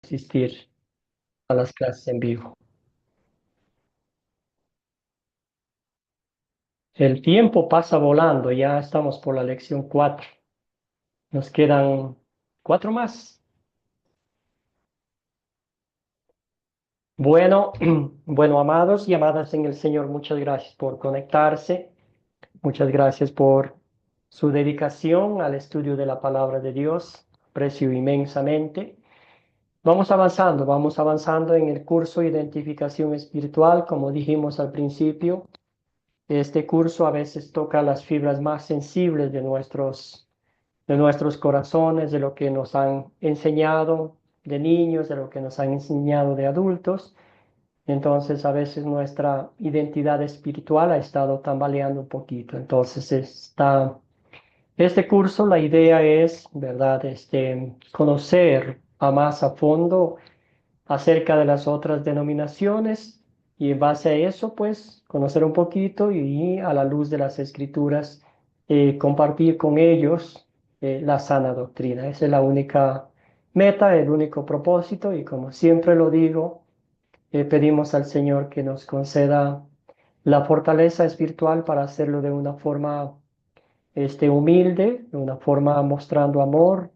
asistir a las clases en vivo. El tiempo pasa volando, ya estamos por la lección 4. Nos quedan 4 más. Bueno, amados y amadas en el Señor, muchas gracias por conectarse. Muchas gracias por su dedicación al estudio de la palabra de Dios. Aprecio inmensamente. Vamos avanzando en el curso Identificación Espiritual, como dijimos al principio. Este curso a veces toca las fibras más sensibles de nuestros corazones, de lo que nos han enseñado de niños, de lo que nos han enseñado de adultos. Entonces, a veces nuestra identidad espiritual ha estado tambaleando un poquito. Entonces, este curso, la idea es, ¿verdad?, conocer más a fondo acerca de las otras denominaciones y en base a eso, pues, conocer un poquito y a la luz de las escrituras, compartir con ellos la sana doctrina. Esa es la única meta, el único propósito y como siempre lo digo, pedimos al Señor que nos conceda la fortaleza espiritual para hacerlo de una forma humilde, de una forma mostrando amor,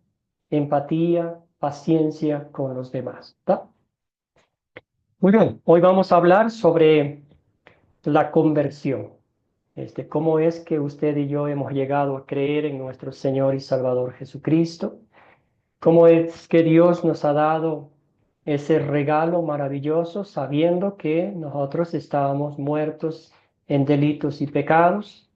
empatía, paciencia con los demás. ¿Está? Muy bien, hoy vamos a hablar sobre la conversión. Cómo es que usted y yo hemos llegado a creer en nuestro Señor y Salvador Jesucristo. Cómo es que Dios nos ha dado ese regalo maravilloso sabiendo que nosotros estábamos muertos en delitos y pecados,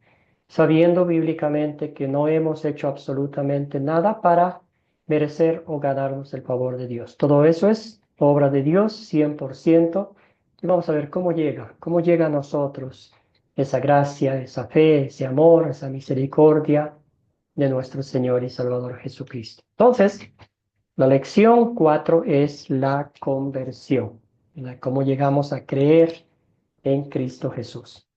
sabiendo bíblicamente que no hemos hecho absolutamente nada para merecer o ganarnos el favor de Dios. Todo eso es obra de Dios 100%. Y vamos a ver cómo llega a nosotros esa gracia, esa fe, ese amor, esa misericordia de nuestro Señor y Salvador Jesucristo. Entonces, la lección 4 es la conversión, cómo llegamos a creer en Cristo Jesús.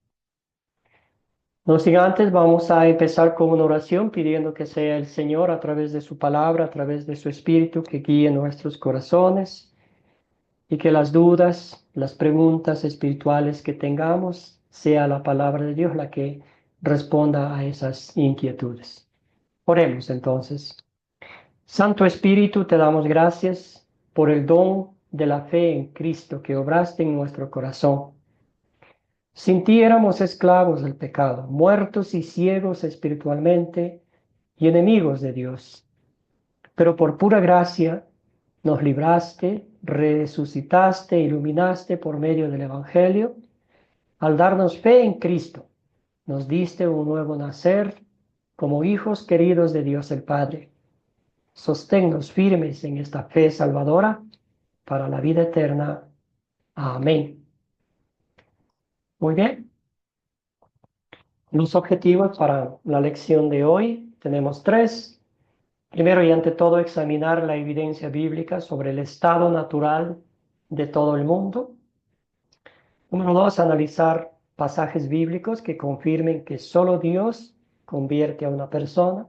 No sin antes, vamos a empezar con una oración pidiendo que sea el Señor a través de su palabra, a través de su Espíritu, que guíe nuestros corazones y que las dudas, las preguntas espirituales que tengamos, sea la palabra de Dios la que responda a esas inquietudes. Oremos entonces. Santo Espíritu, te damos gracias por el don de la fe en Cristo que obraste en nuestro corazón. Sin ti éramos esclavos del pecado, muertos y ciegos espiritualmente y enemigos de Dios. Pero por pura gracia nos libraste, resucitaste, iluminaste por medio del Evangelio. Al darnos fe en Cristo, nos diste un nuevo nacer como hijos queridos de Dios el Padre. Sosténnos firmes en esta fe salvadora para la vida eterna. Amén. Muy bien. Los objetivos para la lección de hoy tenemos 3. Primero y ante todo, examinar la evidencia bíblica sobre el estado natural de todo el mundo. Número 2, analizar pasajes bíblicos que confirmen que solo Dios convierte a una persona.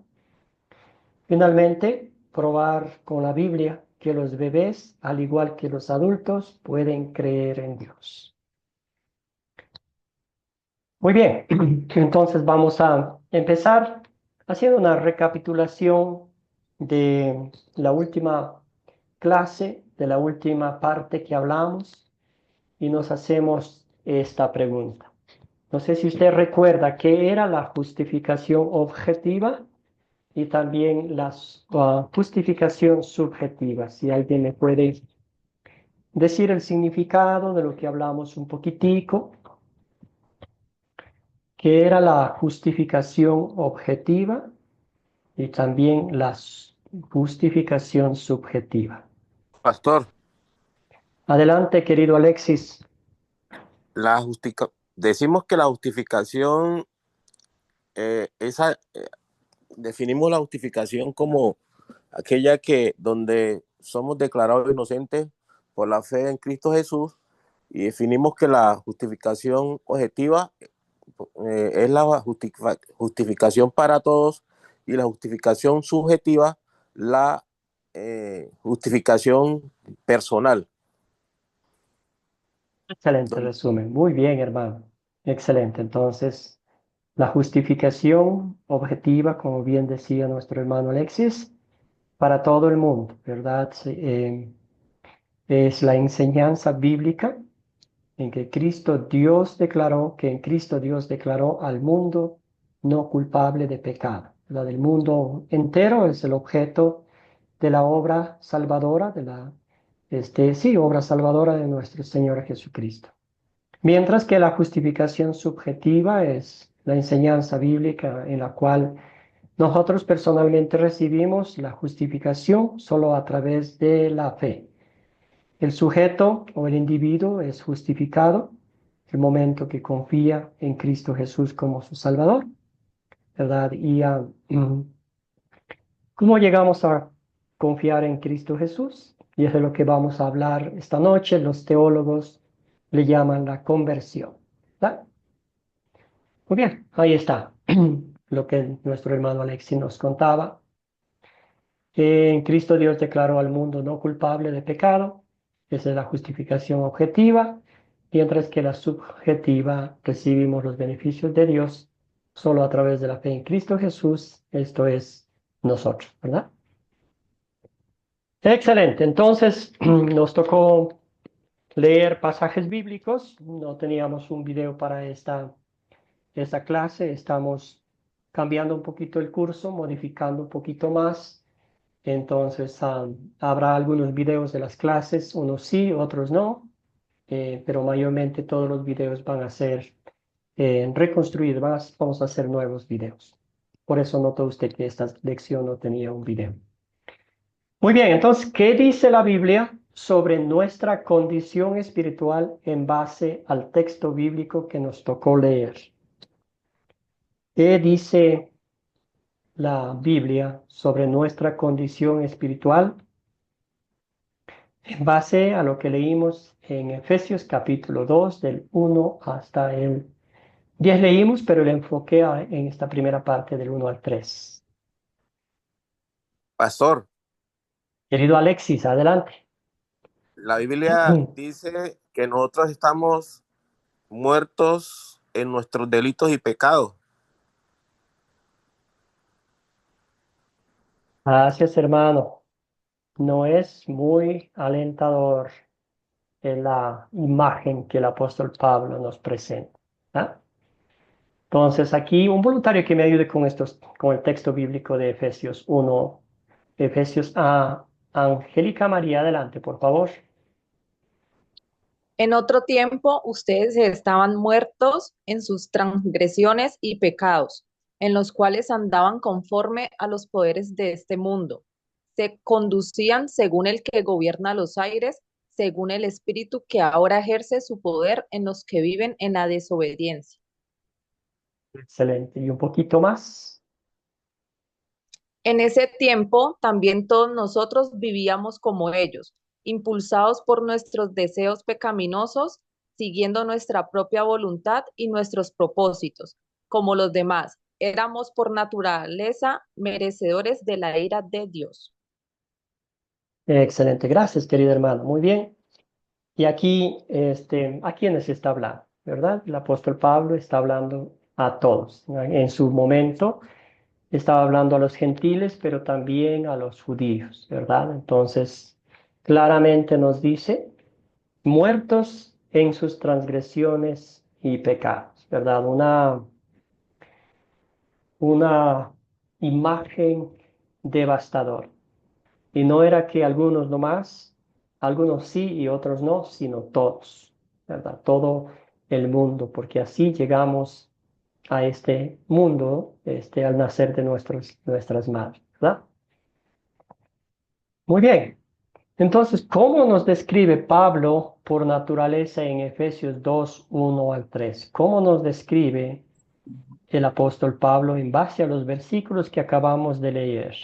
Finalmente, probar con la Biblia que los bebés, al igual que los adultos, pueden creer en Dios. Muy bien, entonces vamos a empezar haciendo una recapitulación de la última clase, de la última parte que hablamos y nos hacemos esta pregunta. No sé si usted recuerda qué era la justificación objetiva y también la justificación subjetiva. Si alguien me puede decir el significado de lo que hablamos un poquitico. ¿Qué era la justificación objetiva y también la justificación subjetiva? Pastor, Adelante, querido Alexis. decimos que la justificación, definimos la justificación como aquella que donde somos declarados inocentes por la fe en Cristo Jesús, y definimos que la justificación objetiva es la justificación para todos, y la justificación subjetiva la justificación personal. Excelente resumen. Muy bien, hermano. Excelente. Entonces, la justificación objetiva, como bien decía nuestro hermano Alexis, para todo el mundo, ¿verdad? Sí, es la enseñanza bíblica en que en Cristo Dios declaró al mundo no culpable de pecado. La del mundo entero es el objeto de la obra salvadora, sí, obra salvadora de nuestro Señor Jesucristo. Mientras que la justificación subjetiva es la enseñanza bíblica en la cual nosotros personalmente recibimos la justificación solo a través de la fe. El sujeto o el individuo es justificado el momento que confía en Cristo Jesús como su Salvador, ¿verdad? ¿Cómo llegamos a confiar en Cristo Jesús? Y es de lo que vamos a hablar esta noche. Los teólogos le llaman la conversión, ¿verdad? Muy bien, ahí está lo que nuestro hermano Alexi nos contaba. En Cristo Dios declaró al mundo no culpable de pecado. Esa es la justificación objetiva, mientras que la subjetiva recibimos los beneficios de Dios solo a través de la fe en Cristo Jesús, esto es nosotros, ¿verdad? Excelente, entonces nos tocó leer pasajes bíblicos, no teníamos un video para esta clase, estamos cambiando un poquito el curso, modificando un poquito más. Entonces, habrá algunos videos de las clases, unos sí, otros no, pero mayormente todos los videos van a ser reconstruidos, vamos a hacer nuevos videos. Por eso notó usted que esta lección no tenía un video. Muy bien, entonces, ¿qué dice la Biblia sobre nuestra condición espiritual en base al texto bíblico que nos tocó leer? ¿Qué dice la Biblia sobre nuestra condición espiritual en base a lo que leímos en Efesios capítulo 2, del 1 hasta el 10 leímos, pero el enfoque en esta primera parte del 1 al 3? Pastor, Querido Alexis, adelante. la Biblia dice que nosotros estamos muertos en nuestros delitos y pecados. Gracias, hermano. No es muy alentador en la imagen que el apóstol Pablo nos presenta. ¿Ah? Entonces, aquí un voluntario que me ayude con el texto bíblico de Efesios 1, Efesios a Angélica María, adelante, por favor. En otro tiempo ustedes estaban muertos en sus transgresiones y pecados, en los cuales andaban conforme a los poderes de este mundo. Se conducían según el que gobierna los aires, según el espíritu que ahora ejerce su poder en los que viven en la desobediencia. Excelente. Y un poquito más. En ese tiempo también todos nosotros vivíamos como ellos, impulsados por nuestros deseos pecaminosos, siguiendo nuestra propia voluntad y nuestros propósitos. Como los demás, éramos por naturaleza merecedores de la ira de Dios. Excelente. Gracias, querido hermano. Muy bien. Y aquí, ¿a quiénes está hablando? ¿Verdad? El apóstol Pablo está hablando a todos. En su momento estaba hablando a los gentiles, pero también a los judíos, ¿verdad? Entonces, claramente nos dice, muertos en sus transgresiones y pecados, ¿verdad? Una imagen devastadora. Y no era que algunos nomás, algunos sí y otros no, sino todos, ¿verdad? Todo el mundo, porque así llegamos a este mundo, al nacer de nuestras madres, ¿verdad? Muy bien. Entonces, ¿cómo nos describe Pablo por naturaleza en Efesios 2, 1 al 3? ¿Cómo nos describe el apóstol Pablo en base a los versículos que acabamos de leer?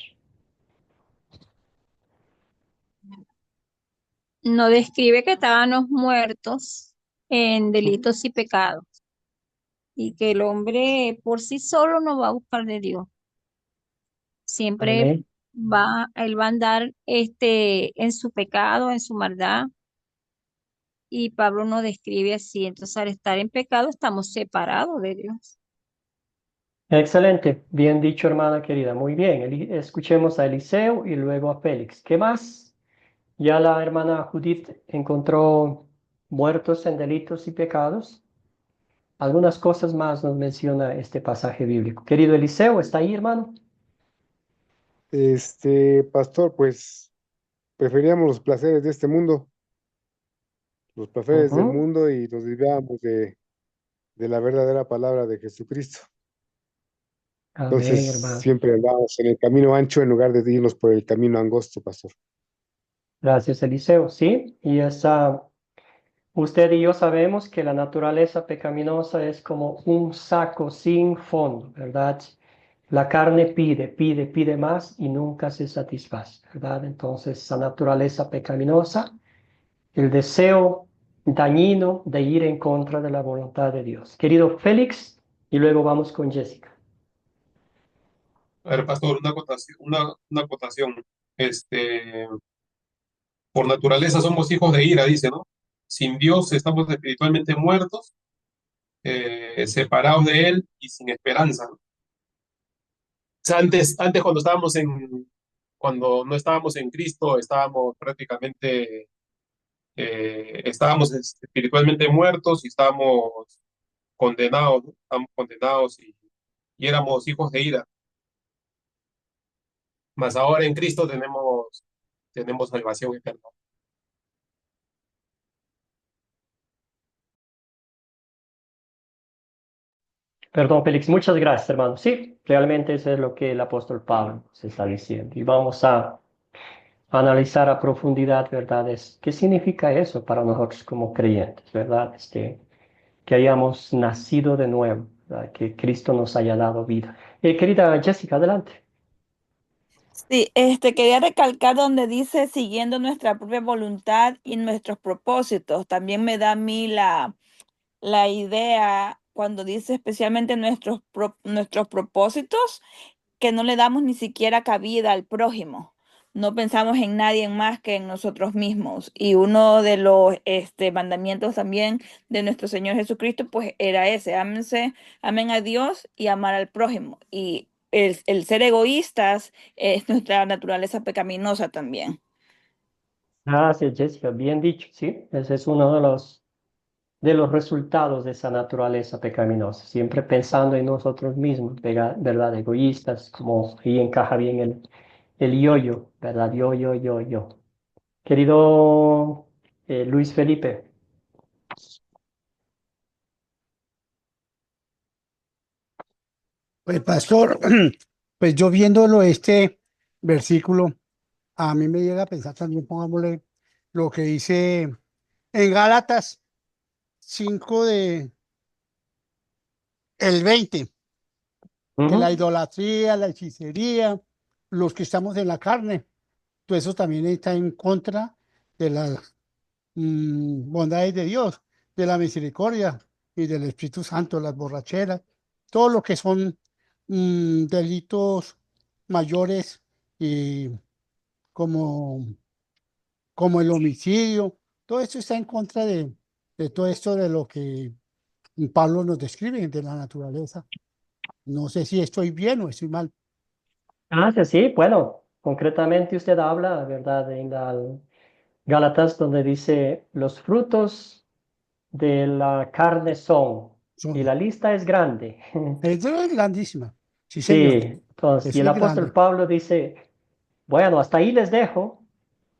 Nos describe que estábamos muertos en delitos y pecados y que el hombre por sí solo no va a buscar de Dios. Siempre Amén. él va a andar en su pecado, en su maldad, y Pablo nos describe así. Entonces, al estar en pecado, estamos separados de Dios. Excelente, bien dicho, hermana querida. Muy bien, escuchemos a Eliseo y luego a Félix. ¿Qué más? Ya la hermana Judith encontró muertos en delitos y pecados. Algunas cosas más nos menciona este pasaje bíblico. Querido Eliseo, ¿está ahí, hermano? Pastor, pues preferíamos los placeres de este mundo, los placeres del Ujú. mundo y nos desviábamos de la verdadera palabra de Jesucristo. Entonces, Amén, hermano. siempre andábamos en el camino ancho en lugar de irnos por el camino angosto, pastor. Gracias, Eliseo. Sí, y usted y yo sabemos que la naturaleza pecaminosa es como un saco sin fondo, ¿verdad? La carne pide, pide, pide más y nunca se satisface, ¿verdad? Entonces, esa naturaleza pecaminosa, el deseo dañino de ir en contra de la voluntad de Dios. Querido Félix, y luego vamos con Jessica. A ver, pastor, una acotación. Este, por naturaleza somos hijos de ira, dice, ¿no? Sin Dios estamos espiritualmente muertos, separados de Él y sin esperanza, ¿no? O sea, antes cuando no estábamos en Cristo, estábamos prácticamente, estábamos espiritualmente muertos y estábamos condenados, ¿no? Estábamos condenados y éramos hijos de ira. Mas ahora en Cristo tenemos salvación eterna. Perdón, Félix, muchas gracias, hermano. Sí, realmente eso es lo que el apóstol Pablo se está diciendo. Y vamos a analizar a profundidad, ¿verdad? ¿Qué significa eso para nosotros como creyentes, ¿verdad? Que hayamos nacido de nuevo, ¿verdad? Que Cristo nos haya dado vida. Querida Jessica, adelante. Sí, quería recalcar donde dice siguiendo nuestra propia voluntad y nuestros propósitos. También me da a mí la idea cuando dice especialmente nuestros propósitos, que no le damos ni siquiera cabida al prójimo. No pensamos en nadie más que en nosotros mismos. Y uno de los mandamientos también de nuestro Señor Jesucristo, pues era ese: ámense, amen a Dios y amar al prójimo. Y el ser egoístas es nuestra naturaleza pecaminosa también. Gracias, Jessica, bien dicho, sí. Ese es uno de los resultados de esa naturaleza pecaminosa, siempre pensando en nosotros mismos, ¿verdad? Egoístas, como ahí encaja bien el yo-yo, ¿verdad? Yo, yo, yo, yo. Querido Luis Felipe. Pues pastor, pues yo viéndolo versículo, a mí me llega a pensar también, pongámosle lo que dice en Gálatas 5 el 20, que la Ujú. idolatría, la hechicería, los que estamos en la carne, todo eso también está en contra de las bondades de Dios, de la misericordia y del Espíritu Santo, las borracheras, todo lo que son delitos mayores y como, como el homicidio, todo esto está en contra de todo esto de lo que Pablo nos describe de la naturaleza. No sé si estoy bien o estoy mal. Sí, sí, bueno, concretamente usted habla, ¿verdad? En Gálatas donde dice, los frutos de la carne son, y Son, la lista es grande. eso es grandísima. Sí, Sí, señor. entonces, y Eso el es apóstol grande. Pablo dice, bueno, hasta ahí les dejo,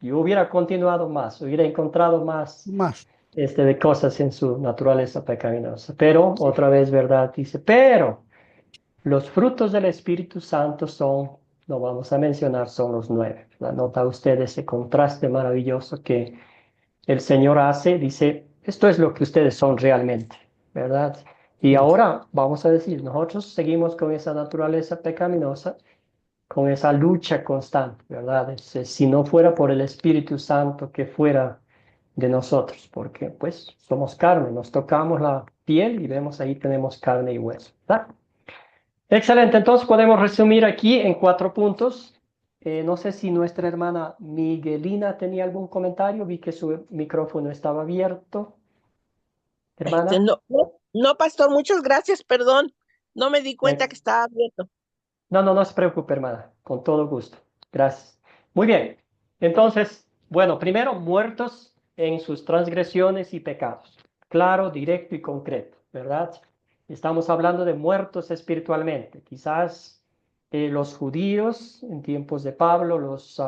yo hubiera continuado más, hubiera encontrado más Más. de cosas en su naturaleza pecaminosa, pero Sí. otra vez, ¿verdad? Dice, pero los frutos del Espíritu Santo son, no vamos a mencionar, son los 9. ¿Verdad? Nota usted ese contraste maravilloso que el Señor hace, dice, esto es lo que ustedes son realmente, ¿verdad? Y Mm. ahora vamos a decir, nosotros seguimos con esa naturaleza pecaminosa, con esa lucha constante, ¿verdad? Si no fuera por el Espíritu Santo que fuera de nosotros, porque pues somos carne, nos tocamos la piel y vemos ahí tenemos carne y hueso, ¿verdad? Excelente, entonces podemos resumir aquí en 4 puntos. No sé si nuestra hermana Miguelina tenía algún comentario. Vi que su micrófono estaba abierto. Hermana. No, pastor, muchas gracias, perdón. No me di cuenta Eh, que estaba abierto. no se preocupe, hermana. Con todo gusto. Gracias. Muy bien. Entonces, bueno, primero, muertos en sus transgresiones y pecados. Claro, directo y concreto, ¿verdad? Estamos hablando de muertos espiritualmente. Quizás los judíos en tiempos de Pablo, los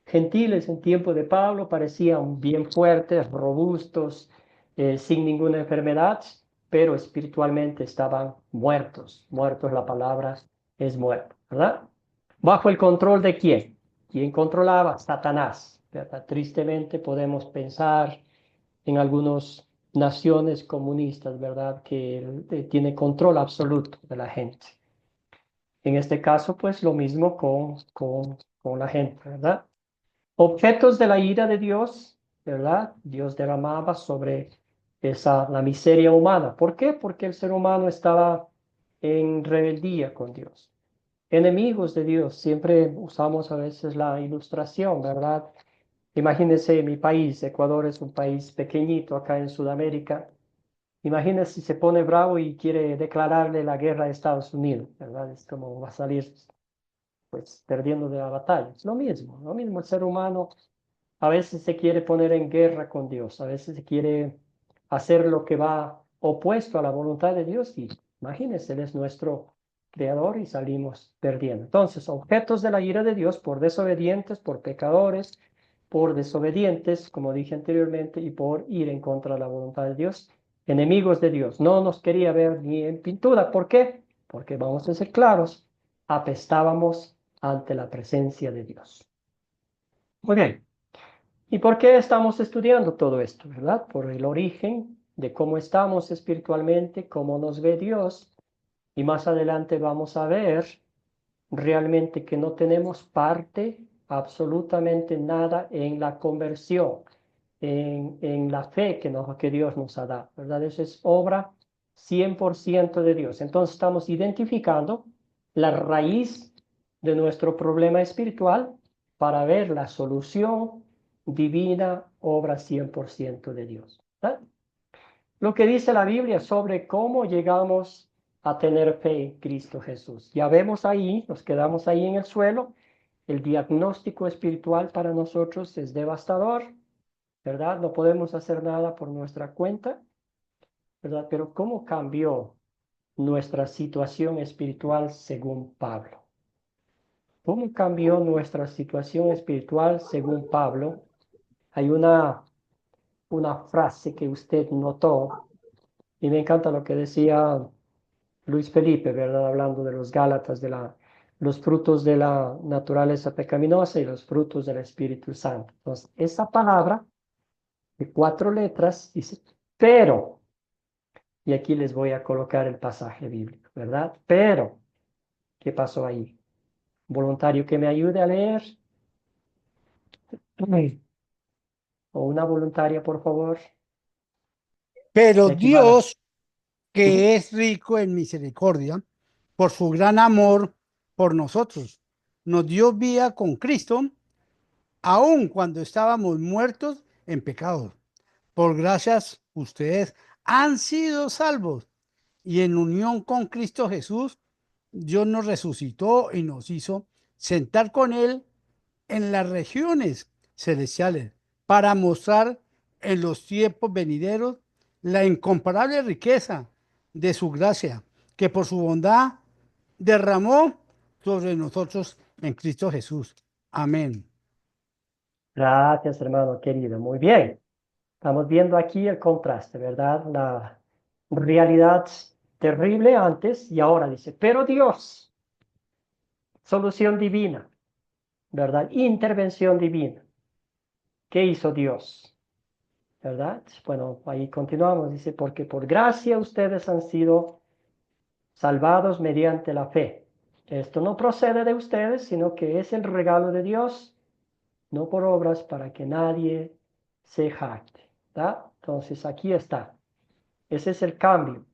gentiles en tiempos de Pablo parecían bien fuertes, robustos, sin ninguna enfermedad, pero espiritualmente estaban muertos. Muertos, la palabra es muerto, ¿verdad? ¿Bajo el control de quién? ¿Quién controlaba? Satanás, ¿verdad? Tristemente podemos pensar en algunas naciones comunistas, ¿verdad? Que tiene control absoluto de la gente. En este caso, pues lo mismo con la gente, ¿verdad? Objetos de la ira de Dios, ¿verdad? Dios derramaba sobre la miseria humana. ¿Por qué? Porque el ser humano estaba en rebeldía con Dios. Enemigos de Dios, siempre usamos a veces la ilustración, ¿verdad? Imagínense mi país, Ecuador es un país pequeñito acá en Sudamérica. Imagínense si se pone bravo y quiere declararle la guerra a Estados Unidos, ¿verdad? Es como va a salir pues perdiendo de la batalla. Es lo mismo el ser humano a veces se quiere poner en guerra con Dios, a veces se quiere hacer lo que va opuesto a la voluntad de Dios y imagínense, Él es nuestro creador y salimos perdiendo. Entonces, objetos de la ira de Dios por desobedientes, por pecadores, por desobedientes, como dije anteriormente, y por ir en contra de la voluntad de Dios, enemigos de Dios. No nos quería ver ni en pintura. ¿Por qué? Porque vamos a ser claros, apestábamos ante la presencia de Dios. Muy bien. ¿Y por qué estamos estudiando todo esto, verdad? Por el origen de cómo estamos espiritualmente, cómo nos ve Dios. Y más adelante vamos a ver realmente que no tenemos parte absolutamente nada en la conversión, en la fe que Dios nos ha dado, ¿verdad? Eso es obra 100% de Dios. Entonces estamos identificando la raíz de nuestro problema espiritual para ver la solución divina, obra 100% de Dios, ¿verdad? Lo que dice la Biblia sobre cómo llegamos a tener fe en Cristo Jesús. Ya vemos ahí, nos quedamos ahí en el suelo, el diagnóstico espiritual para nosotros es devastador, ¿verdad? No podemos hacer nada por nuestra cuenta, ¿verdad? Pero ¿cómo cambió nuestra situación espiritual según Pablo? ¿Cómo cambió nuestra situación espiritual según Pablo? Hay una frase que usted notó y me encanta lo que decía Luis Felipe, ¿verdad? Hablando de los Gálatas, los frutos de la naturaleza pecaminosa y los frutos del Espíritu Santo. Entonces, esa palabra de 4 letras dice, pero, y aquí les voy a colocar el pasaje bíblico, ¿verdad? Pero, ¿qué pasó ahí? Voluntario que me ayude a leer. O una voluntaria, por favor. Pero Y aquí van Dios, Ujú. que es rico en misericordia, por su gran amor por nosotros, nos dio vida con Cristo, aun cuando estábamos muertos en pecados. Por gracias, ustedes han sido salvos y en unión con Cristo Jesús, Dios nos resucitó y nos hizo sentar con Él en las regiones celestiales para mostrar en los tiempos venideros la incomparable riqueza de su gracia que por su bondad derramó sobre nosotros en Cristo Jesús. Amén. Gracias, hermano querido. Muy bien. Estamos viendo aquí el contraste, ¿verdad? La realidad terrible antes y ahora dice, pero Dios, solución divina, ¿verdad? Intervención divina. ¿Qué hizo Dios? ¿Verdad? Bueno, ahí continuamos, dice, porque por gracia ustedes han sido salvados mediante la fe. Esto no procede de ustedes, sino que es el regalo de Dios, no por obras para que nadie se jacte, ¿verdad? Entonces aquí está. Ese es el cambio.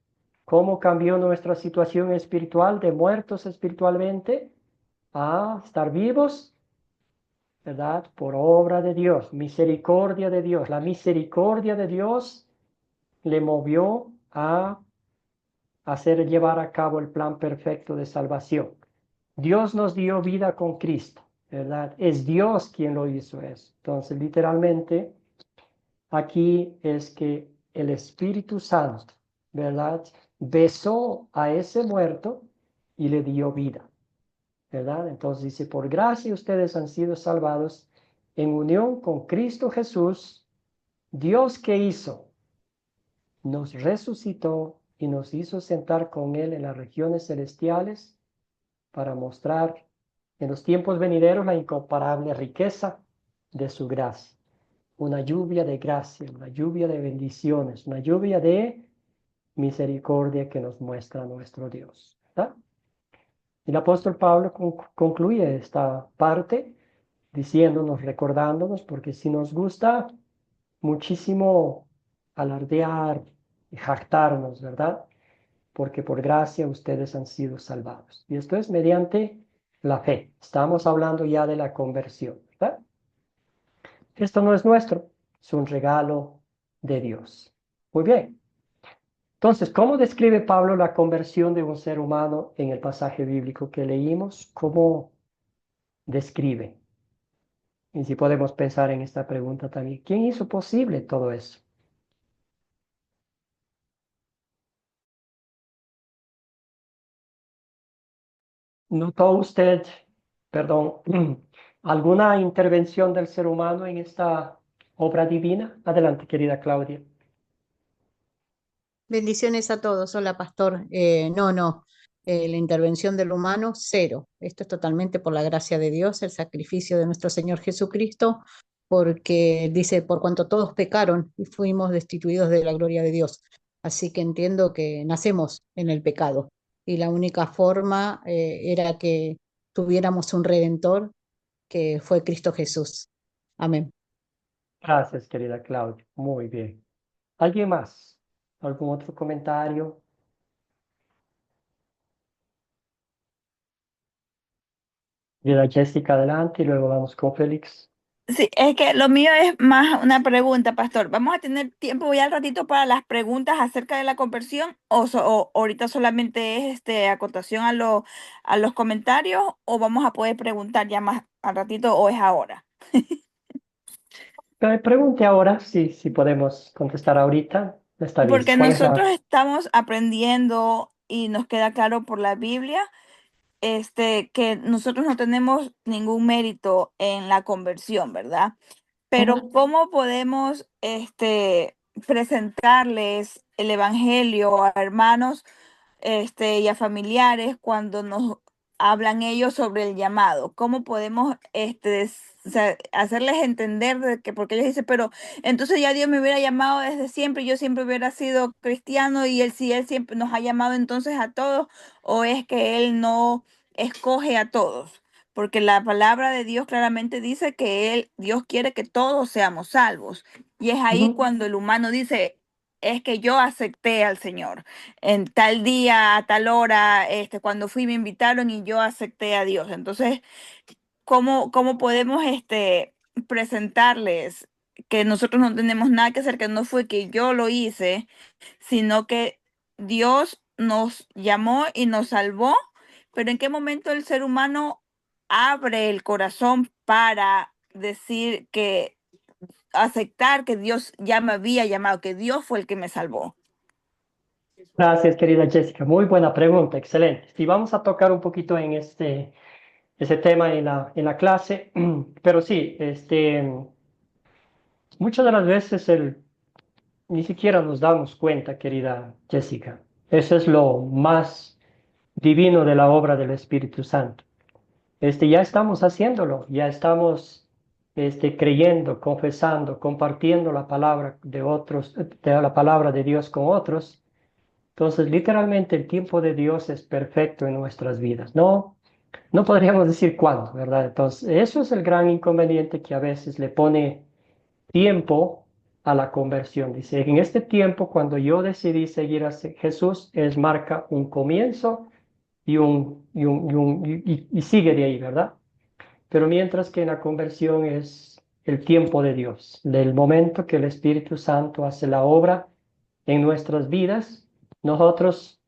¿Cómo cambió nuestra situación espiritual de muertos espiritualmente a estar vivos ¿verdad? Por obra de Dios, misericordia de Dios. La misericordia de Dios le movió a hacer llevar a cabo el plan perfecto de salvación. Dios nos dio vida con Cristo, ¿verdad? Es Dios quien lo hizo eso. Entonces, literalmente, aquí es que el Espíritu Santo, ¿verdad? Besó a ese muerto y le dio vida, ¿verdad? Entonces dice, por gracia ustedes han sido salvados en unión con Cristo Jesús. Dios que hizo, nos resucitó y nos hizo sentar con Él en las regiones celestiales para mostrar en los tiempos venideros la incomparable riqueza de su gracia. Una lluvia de gracia, una lluvia de bendiciones, una lluvia de misericordia que nos muestra nuestro Dios, ¿verdad? El apóstol Pablo concluye esta parte diciéndonos, recordándonos, porque si nos gusta muchísimo alardear y jactarnos, ¿verdad? Porque por gracia ustedes han sido salvados. Y esto es mediante la fe. Estamos hablando ya de la conversión, ¿verdad? Esto no es nuestro, es un regalo de Dios. Muy bien. Entonces, ¿cómo describe Pablo la conversión de un ser humano en el pasaje bíblico que leímos? ¿Cómo describe? Y si podemos pensar en esta pregunta también, ¿quién hizo posible todo eso? ¿Notó usted, perdón, alguna intervención del ser humano en esta obra divina? Adelante, querida Claudia. Bendiciones a todos. Hola, pastor. No, la intervención del humano, cero. Esto es totalmente por la gracia de Dios, el sacrificio de nuestro Señor Jesucristo, porque dice, por cuanto todos pecaron y fuimos destituidos de la gloria de Dios. Así que entiendo que nacemos en el pecado y la única forma era que tuviéramos un redentor que fue Cristo Jesús. Amén. Gracias, querida Claudia. Muy bien. ¿Alguien más? ¿Algún otro comentario? Querida Jessica, adelante y luego vamos con Félix. Sí, es que lo mío es más una pregunta, pastor. ¿Vamos a tener tiempo ya al ratito para las preguntas acerca de la conversión o ahorita solamente es acotación a los comentarios o vamos a poder preguntar ya más al ratito o es ahora? Pregunte ahora, si podemos contestar ahorita. Está bien. Porque ¿Cuál es nosotros la...? estamos aprendiendo y nos queda claro por la Biblia que nosotros no tenemos ningún mérito en la conversión, ¿verdad? Pero ¿cómo podemos presentarles el evangelio a hermanos y a familiares cuando nos hablan ellos sobre el llamado? ¿Cómo podemos hacerles entender de que, porque ellos dicen, pero entonces ya Dios me hubiera llamado desde siempre, yo siempre hubiera sido cristiano y él si él siempre nos ha llamado entonces a todos, o es que él no escoge a todos? Porque la palabra de Dios claramente dice que Dios quiere que todos seamos salvos. Y es ahí cuando el humano dice, es que yo acepté al Señor. En tal día, a tal hora, cuando fui me invitaron y yo acepté a Dios. Entonces, ¿cómo podemos presentarles que nosotros no tenemos nada que hacer, que no fue que yo lo hice, sino que Dios nos llamó y nos salvó? Pero ¿en qué momento el ser humano abre el corazón para decir que aceptar que Dios ya me había llamado, que Dios fue el que me salvó? Gracias, querida Jessica. Muy buena pregunta, excelente. Sí, vamos a tocar un poquito en ese tema en la clase, pero sí, muchas de las veces ni siquiera nos damos cuenta, querida Jessica. Eso es lo más divino de la obra del Espíritu Santo. Ya estamos haciéndolo, ya estamos creyendo, confesando, compartiendo la palabra de otros, de la palabra de Dios con otros. Entonces, literalmente el tiempo de Dios es perfecto en nuestras vidas. No podríamos decir cuándo, ¿verdad? Entonces, eso es el gran inconveniente que a veces le pone tiempo a la conversión. Dice, en este tiempo, cuando yo decidí seguir a Jesús, marca un comienzo y sigue de ahí, ¿verdad? pero mientras que en la conversión es el tiempo de Dios, del momento que el Espíritu Santo hace la obra en nuestras vidas, nosotros,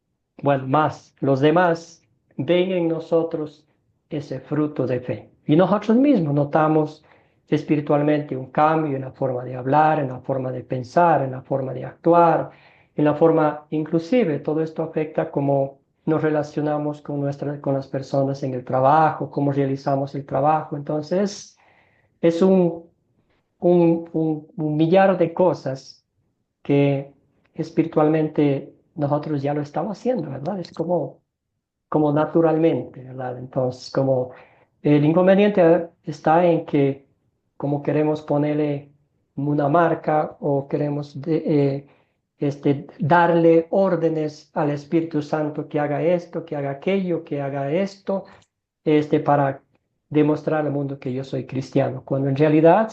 bueno, más, los demás ven en nosotros ese fruto de fe. Y nosotros mismos notamos espiritualmente un cambio en la forma de hablar, en la forma de pensar, en la forma de actuar, en la forma, inclusive, todo esto afecta cómo nos relacionamos con con las personas en el trabajo, cómo realizamos el trabajo. Entonces, es un millar de cosas que espiritualmente nosotros ya lo estamos haciendo, ¿verdad? Es como naturalmente, ¿verdad? Entonces, como el inconveniente está en que como queremos ponerle una marca o queremos darle órdenes al Espíritu Santo que haga esto, que haga aquello, que haga esto, para demostrar al mundo que yo soy cristiano, cuando en realidad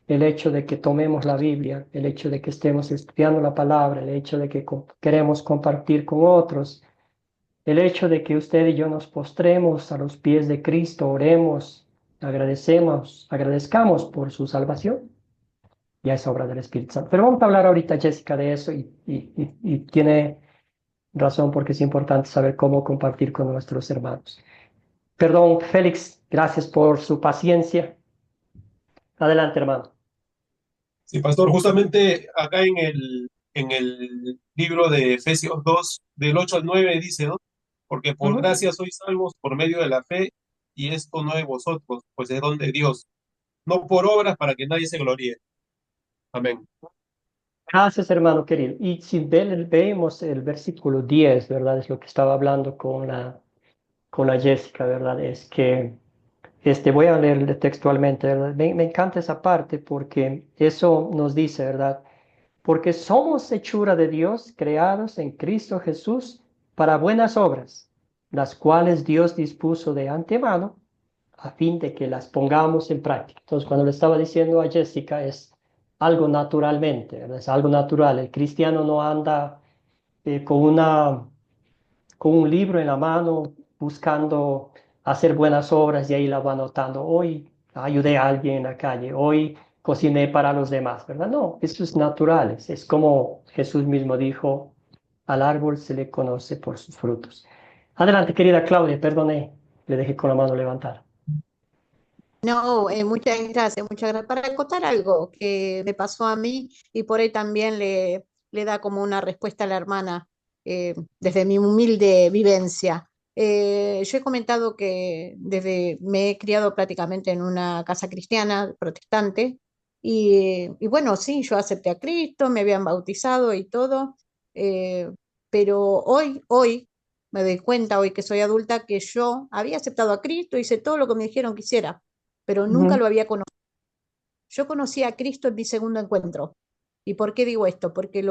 el hecho de que tomemos la Biblia, el hecho de que estemos estudiando la palabra, el hecho de que queremos compartir con otros, el hecho de que usted y yo nos postremos a los pies de Cristo, oremos, agradezcamos por su salvación, ya es obra del Espíritu Santo. Pero vamos a hablar ahorita, Jessica, de eso y tiene razón porque es importante saber cómo compartir con nuestros hermanos. Perdón, Félix, gracias por su paciencia. Adelante, hermano. Sí, pastor, justamente acá en el libro de Efesios 2, del 8 al 9 dice, ¿no? Porque por gracia sois salvos por medio de la fe, y esto no de vosotros, pues es don de Dios, no por obras para que nadie se gloríe. Amén. Gracias, hermano querido. Y si vemos el versículo 10, ¿verdad? Es lo que estaba hablando con la Jessica, ¿verdad? Es que, voy a leer textualmente, ¿verdad? Me encanta esa parte porque eso nos dice, ¿verdad? Porque somos hechura de Dios, creados en Cristo Jesús para buenas obras, las cuales Dios dispuso de antemano a fin de que las pongamos en práctica. Entonces, cuando le estaba diciendo a Jessica, es algo naturalmente, ¿verdad? Es algo natural. El cristiano no anda con un libro en la mano buscando hacer buenas obras y ahí la va anotando. Hoy ayudé a alguien en la calle, hoy cociné para los demás, ¿verdad? No, eso es natural. Es como Jesús mismo dijo, al árbol se le conoce por sus frutos. Adelante, querida Claudia, perdone, le dejé con la mano levantada. No, muchas gracias. Para acotar algo que me pasó a mí y por ahí también le da como una respuesta a la hermana desde mi humilde vivencia. Yo he comentado que me he criado prácticamente en una casa cristiana, protestante, y bueno, sí, yo acepté a Cristo, me habían bautizado y todo, eh, pero hoy me doy cuenta, hoy que soy adulta, que yo había aceptado a Cristo, hice todo lo que me dijeron que hiciera, pero nunca lo había conocido. Yo conocí a Cristo en mi segundo encuentro. ¿Y por qué digo esto? Porque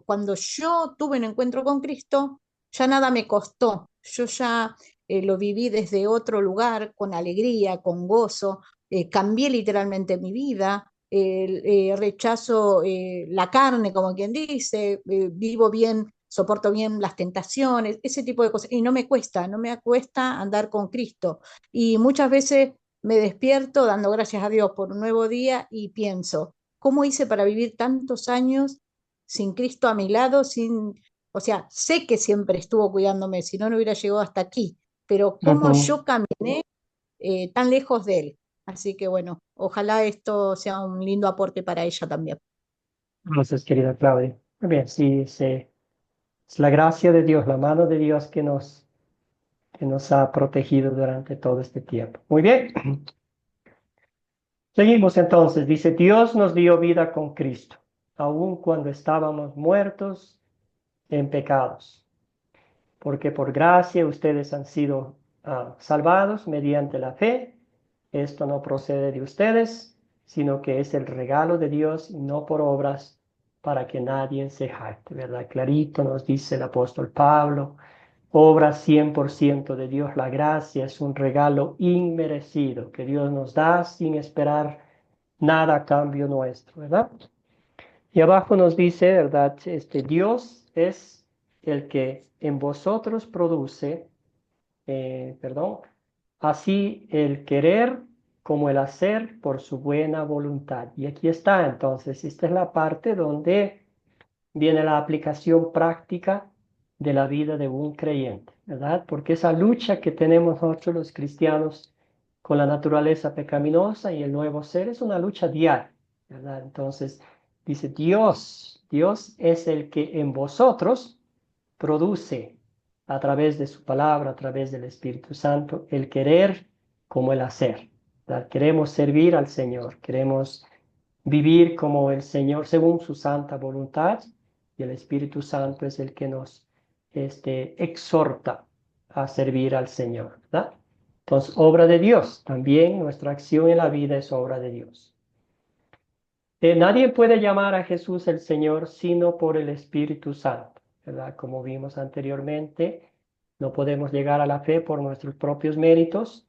cuando yo tuve un encuentro con Cristo, ya nada me costó. Yo ya lo viví desde otro lugar, con alegría, con gozo. Cambié literalmente mi vida. Rechazo la carne, como quien dice. Vivo bien, soporto bien las tentaciones, ese tipo de cosas. Y no me cuesta andar con Cristo. Y muchas veces me despierto dando gracias a Dios por un nuevo día y pienso, ¿cómo hice para vivir tantos años sin Cristo a mi lado? O sea, sé que siempre estuvo cuidándome, si no, no hubiera llegado hasta aquí, pero cómo yo caminé tan lejos de Él. Así que bueno, ojalá esto sea un lindo aporte para ella también. Gracias, querida Claudia. Muy bien, sí, es la gracia de Dios, la mano de Dios que nos ha protegido durante todo este tiempo. Muy bien. Seguimos entonces. Dice, Dios nos dio vida con Cristo, aun cuando estábamos muertos en pecados, porque por gracia ustedes han sido salvados mediante la fe. Esto no procede de ustedes, sino que es el regalo de Dios y no por obras para que nadie se jacte, ¿verdad? Clarito nos dice el apóstol Pablo, obra 100% de Dios. La gracia es un regalo inmerecido que Dios nos da sin esperar nada a cambio nuestro, ¿verdad? Y abajo nos dice, ¿verdad? Dios es el que en vosotros produce, así el querer como el hacer por su buena voluntad. Y aquí está, entonces, esta es la parte donde viene la aplicación práctica de la vida de un creyente, ¿verdad? Porque esa lucha que tenemos nosotros los cristianos con la naturaleza pecaminosa y el nuevo ser es una lucha diaria, ¿verdad? Entonces, dice Dios es el que en vosotros produce a través de su palabra, a través del Espíritu Santo, el querer como el hacer, ¿verdad? Queremos servir al Señor, queremos vivir como el Señor según su santa voluntad, y el Espíritu Santo es el que nos exhorta a servir al Señor, ¿verdad? Entonces, obra de Dios, también nuestra acción en la vida es obra de Dios. Nadie puede llamar a Jesús el Señor sino por el Espíritu Santo, ¿verdad? Como vimos anteriormente, no podemos llegar a la fe por nuestros propios méritos,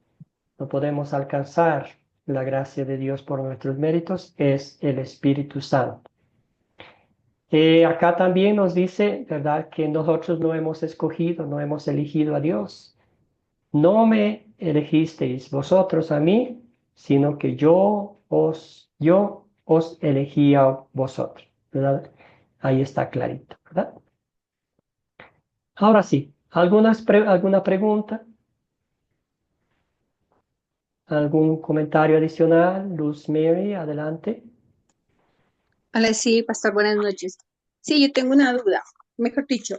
no podemos alcanzar la gracia de Dios por nuestros méritos, es el Espíritu Santo. Acá también nos dice, ¿verdad?, que nosotros no hemos escogido, no hemos elegido a Dios. No me elegisteis vosotros a mí, sino que yo os elegí a vosotros, ¿verdad? Ahí está clarito, ¿verdad? Ahora sí, ¿alguna pregunta? ¿Algún comentario adicional? Luz Mary, adelante. Hola, sí, pastor, buenas noches. Sí, yo tengo una duda. Mejor dicho,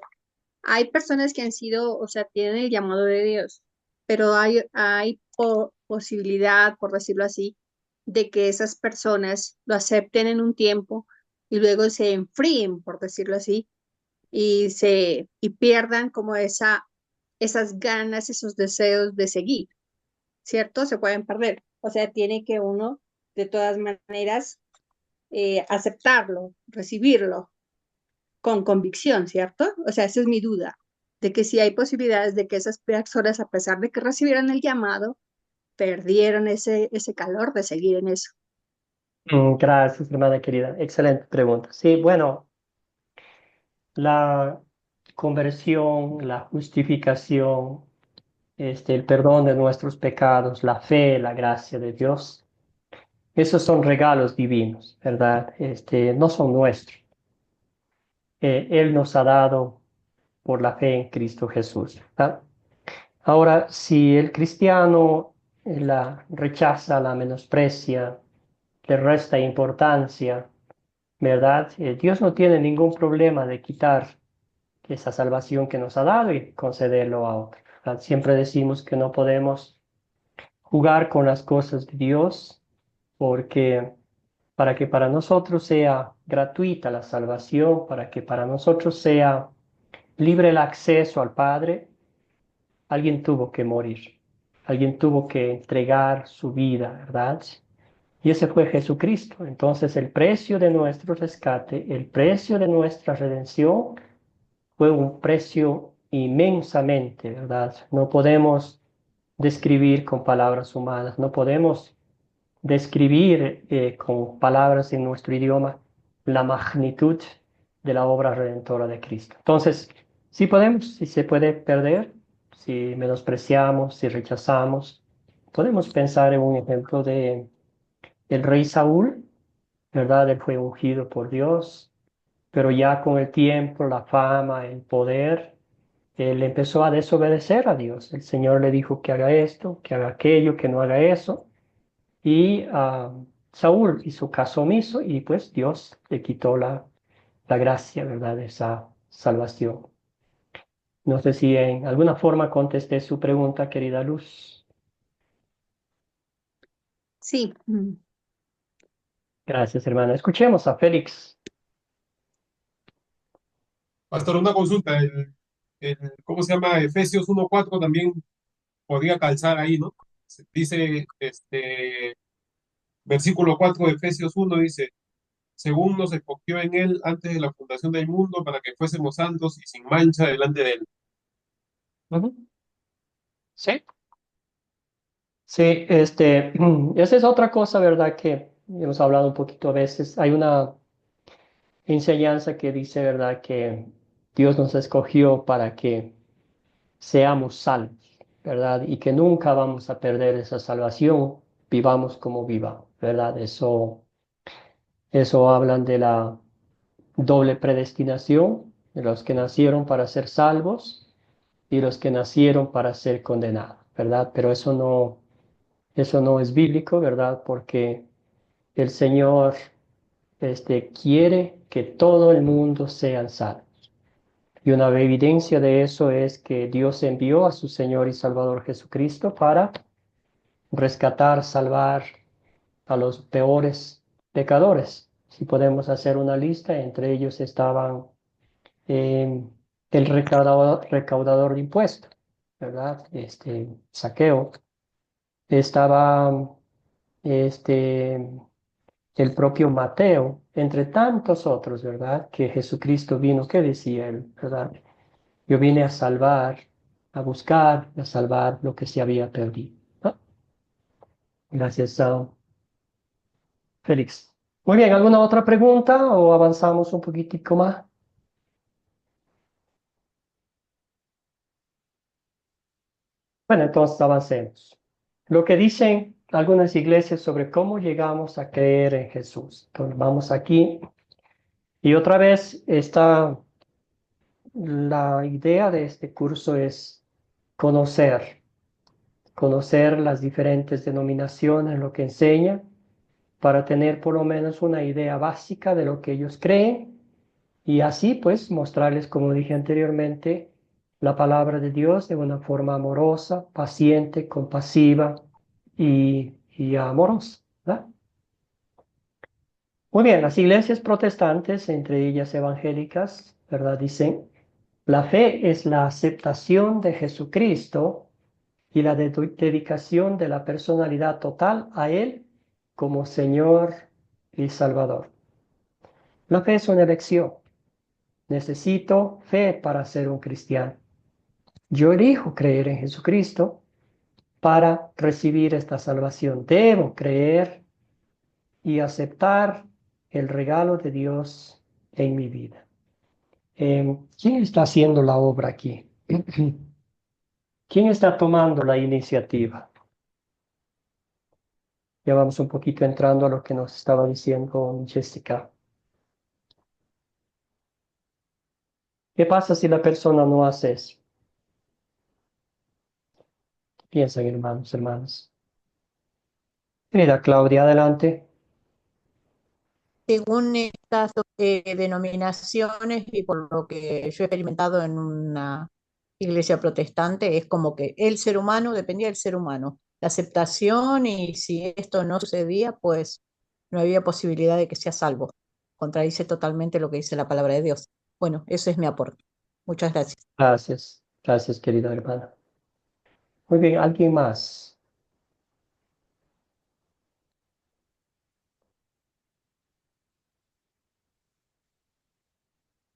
hay personas que han sido, o sea, tienen el llamado de Dios, pero hay posibilidad, por decirlo así, de que esas personas lo acepten en un tiempo y luego se enfríen, por decirlo así, y pierdan como esas ganas, esos deseos de seguir, ¿cierto? Se pueden perder. O sea, tiene que uno, de todas maneras, aceptarlo, recibirlo con convicción, ¿cierto? O sea, esa es mi duda, de que si hay posibilidades de que esas personas, a pesar de que recibieran el llamado, perdieron ese calor de seguir en eso. Gracias, hermana querida. Excelente pregunta. Sí, bueno, la conversión, la justificación, el perdón de nuestros pecados, la fe, la gracia de Dios, esos son regalos divinos, ¿verdad? No son nuestros. Él nos ha dado por la fe en Cristo Jesús, ¿verdad? Ahora, si el cristiano la rechaza, la menosprecia, le resta importancia, ¿verdad? Dios no tiene ningún problema de quitar esa salvación que nos ha dado y concederlo a otro, ¿verdad? Siempre decimos que no podemos jugar con las cosas de Dios porque para que para nosotros sea gratuita la salvación, para que para nosotros sea libre el acceso al Padre, alguien tuvo que morir, alguien tuvo que entregar su vida, ¿verdad? Y ese fue Jesucristo. Entonces el precio de nuestro rescate, el precio de nuestra redención, fue un precio inmensamente, ¿verdad? No podemos describir con palabras humanas, no podemos describir con palabras en nuestro idioma la magnitud de la obra redentora de Cristo. Entonces, sí podemos, sí se puede perder, si menospreciamos, si rechazamos. Podemos pensar en un ejemplo de el rey Saúl, ¿verdad? Él fue ungido por Dios, pero ya con el tiempo, la fama, el poder, él empezó a desobedecer a Dios. El Señor le dijo que haga esto, que haga aquello, que no haga eso. Y Saúl hizo caso omiso y pues Dios le quitó la gracia, ¿verdad? De esa salvación. No sé si en alguna forma contesté su pregunta, querida Luz. Sí, Gracias, hermana. Escuchemos a Félix. Pastor, una consulta. ¿Cómo se llama? Efesios 1:4 también podría calzar ahí, ¿no? Dice, versículo 4 de Efesios 1 dice, según nos escogió en él antes de la fundación del mundo para que fuésemos santos y sin mancha delante de él. Ujú. Sí. Sí, esa es otra cosa, ¿verdad? Que hemos hablado un poquito a veces. Hay una enseñanza que dice, ¿verdad? Que Dios nos escogió para que seamos salvos. ¿verdad? Y que nunca vamos a perder esa salvación, vivamos como vivamos, ¿verdad? Eso hablan de la doble predestinación, de los que nacieron para ser salvos y los que nacieron para ser condenados, ¿verdad? Pero eso no es bíblico, ¿verdad? Porque el Señor quiere que todo el mundo sean salvos. Y una evidencia de eso es que Dios envió a su Señor y Salvador Jesucristo para rescatar, salvar a los peores pecadores. Si podemos hacer una lista, entre ellos estaban eh, el recaudador de impuestos, ¿verdad? Saqueo. Estaba este, el propio Mateo, entre tantos otros, ¿verdad? Que Jesucristo vino, ¿qué decía él, verdad? Yo vine a salvar, a buscar, a salvar lo que se había perdido, ¿no? Gracias, Félix. Muy bien, ¿alguna otra pregunta o avanzamos un poquitico más? Bueno, entonces avancemos. Lo que dicen algunas iglesias sobre cómo llegamos a creer en Jesús. Entonces vamos aquí. Y otra vez, la idea de este curso es conocer las diferentes denominaciones, lo que enseñan, para tener por lo menos una idea básica de lo que ellos creen y así pues mostrarles, como dije anteriormente, la palabra de Dios de una forma amorosa, paciente, compasiva y amorosa, ¿verdad? Muy bien, las iglesias protestantes, entre ellas evangélicas, ¿verdad? Dicen, la fe es la aceptación de Jesucristo y la dedicación de la personalidad total a Él como Señor y Salvador. La fe es una elección. Necesito fe para ser un cristiano. Yo elijo creer en Jesucristo para recibir esta salvación. Debo creer y aceptar el regalo de Dios en mi vida. ¿Quién está haciendo la obra aquí? ¿Quién está tomando la iniciativa? Ya vamos un poquito entrando a lo que nos estaba diciendo Jessica. ¿Qué pasa si la persona no hace eso? Piensan, hermanos, hermanas. Mira, Claudia, adelante. Según estas denominaciones y por lo que yo he experimentado en una iglesia protestante, es como que el ser humano dependía del ser humano, la aceptación y si esto no sucedía, pues no había posibilidad de que sea salvo. Contradice totalmente lo que dice la palabra de Dios. Bueno, eso es mi aporte. Muchas gracias. Gracias, gracias, querida hermana. Muy bien, ¿alguien más?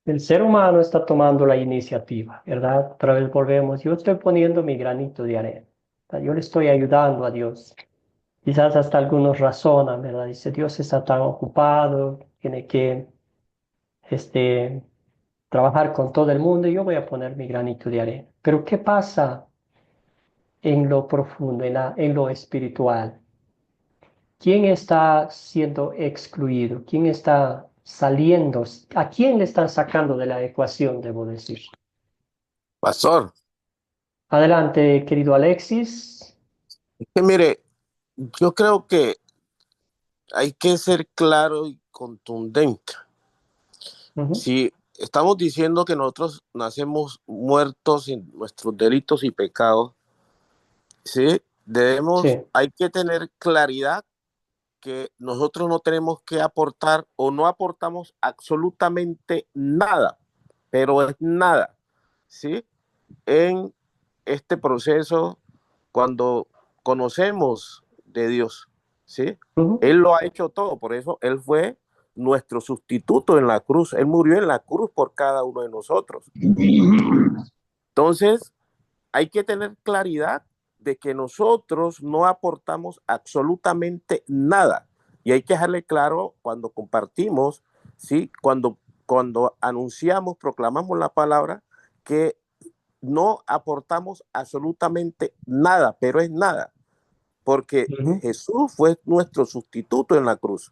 El ser humano está tomando la iniciativa, ¿verdad? Otra vez volvemos. Yo estoy poniendo mi granito de arena. ¿Verdad? Yo le estoy ayudando a Dios. Quizás hasta algunos razonan, ¿verdad? Dice, Dios está tan ocupado, tiene que trabajar con todo el mundo y yo voy a poner mi granito de arena. Pero ¿qué pasa en lo profundo, en lo espiritual? ¿Quién está siendo excluido? ¿Quién está saliendo? ¿A quién le están sacando de la ecuación, debo decir? Pastor, Adelante, querido Alexis. es que mire, yo creo que hay que ser claro y contundente. Si estamos diciendo que nosotros nacemos muertos en nuestros delitos y pecados, ¿sí? Hay que tener claridad que nosotros no tenemos que aportar o no aportamos absolutamente nada, pero es nada, ¿sí? En este proceso, cuando conocemos de Dios, ¿sí? Él lo ha hecho todo, por eso Él fue nuestro sustituto en la cruz, Él murió en la cruz por cada uno de nosotros. Entonces, hay que tener claridad de que nosotros no aportamos absolutamente nada. Y hay que dejarle claro cuando compartimos, ¿sí? Cuando anunciamos, proclamamos la palabra, que no aportamos absolutamente nada, pero es nada, porque Ujú. Jesús fue nuestro sustituto en la cruz.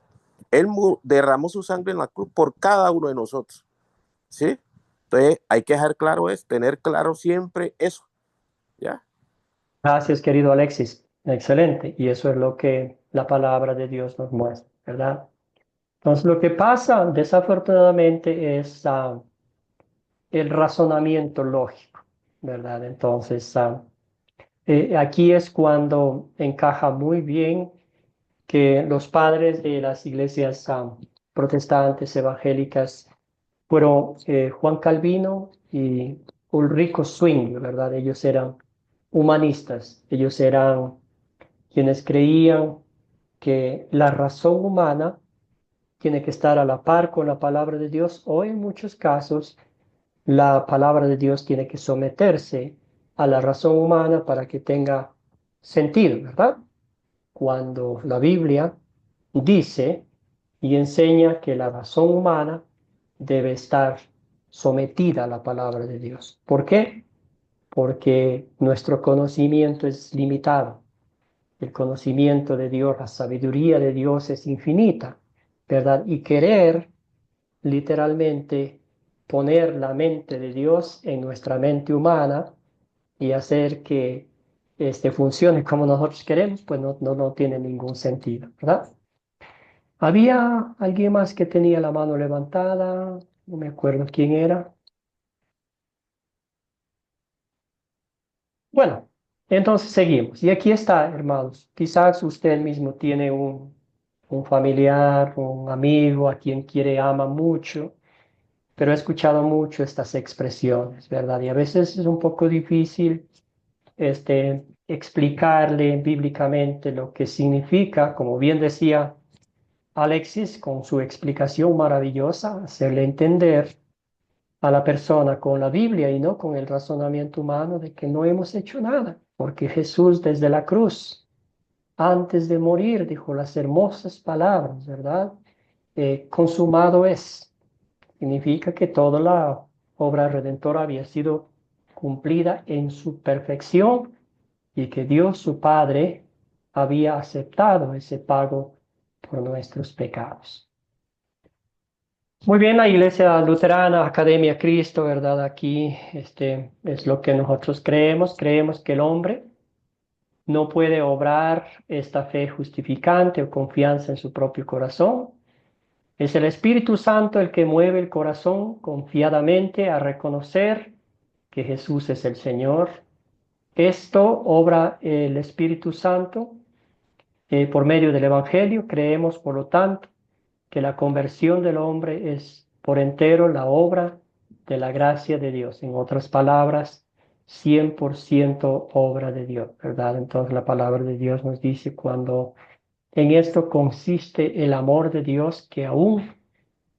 Él derramó su sangre en la cruz por cada uno de nosotros, ¿sí? Entonces hay que dejar claro eso, tener claro siempre eso, ¿ya? Gracias, querido Alexis. Excelente. Y eso es lo que la palabra de Dios nos muestra, ¿verdad? Entonces, lo que pasa, desafortunadamente, es el razonamiento lógico, ¿verdad? Entonces, aquí es cuando encaja muy bien que los padres de las iglesias protestantes evangélicas fueron Juan Calvino y Ulrico Zwingli, ¿verdad? Ellos eran humanistas, ellos eran quienes creían que la razón humana tiene que estar a la par con la palabra de Dios, o en muchos casos la palabra de Dios tiene que someterse a la razón humana para que tenga sentido, ¿verdad? Cuando la Biblia dice y enseña que la razón humana debe estar sometida a la palabra de Dios. ¿Por qué? Porque nuestro conocimiento es limitado. El conocimiento de Dios, la sabiduría de Dios es infinita, ¿verdad? Y querer literalmente poner la mente de Dios en nuestra mente humana y hacer que funcione como nosotros queremos, pues no tiene ningún sentido, ¿verdad? Había alguien más que tenía la mano levantada, no me acuerdo quién era. Bueno, entonces seguimos. Y aquí está, hermanos. Quizás usted mismo tiene un familiar, un amigo a quien quiere, ama mucho, pero he escuchado mucho estas expresiones, ¿verdad? Y a veces es un poco difícil explicarle bíblicamente lo que significa, como bien decía Alexis, con su explicación maravillosa, hacerle entender a la persona con la Biblia y no con el razonamiento humano de que no hemos hecho nada, porque Jesús desde la cruz, antes de morir, dijo las hermosas palabras, ¿verdad? Consumado es. Significa que toda la obra redentora había sido cumplida en su perfección y que Dios su Padre había aceptado ese pago por nuestros pecados. Muy bien, la Iglesia Luterana, Academia Cristo, ¿verdad? Aquí es lo que nosotros creemos. Creemos que el hombre no puede obrar esta fe justificante o confianza en su propio corazón. Es el Espíritu Santo el que mueve el corazón confiadamente a reconocer que Jesús es el Señor. Esto obra el Espíritu Santo por medio del Evangelio. Creemos, por lo tanto, que la conversión del hombre es por entero la obra de la gracia de Dios. En otras palabras, 100% obra de Dios, ¿verdad? Entonces la palabra de Dios nos dice cuando en esto consiste el amor de Dios, que aún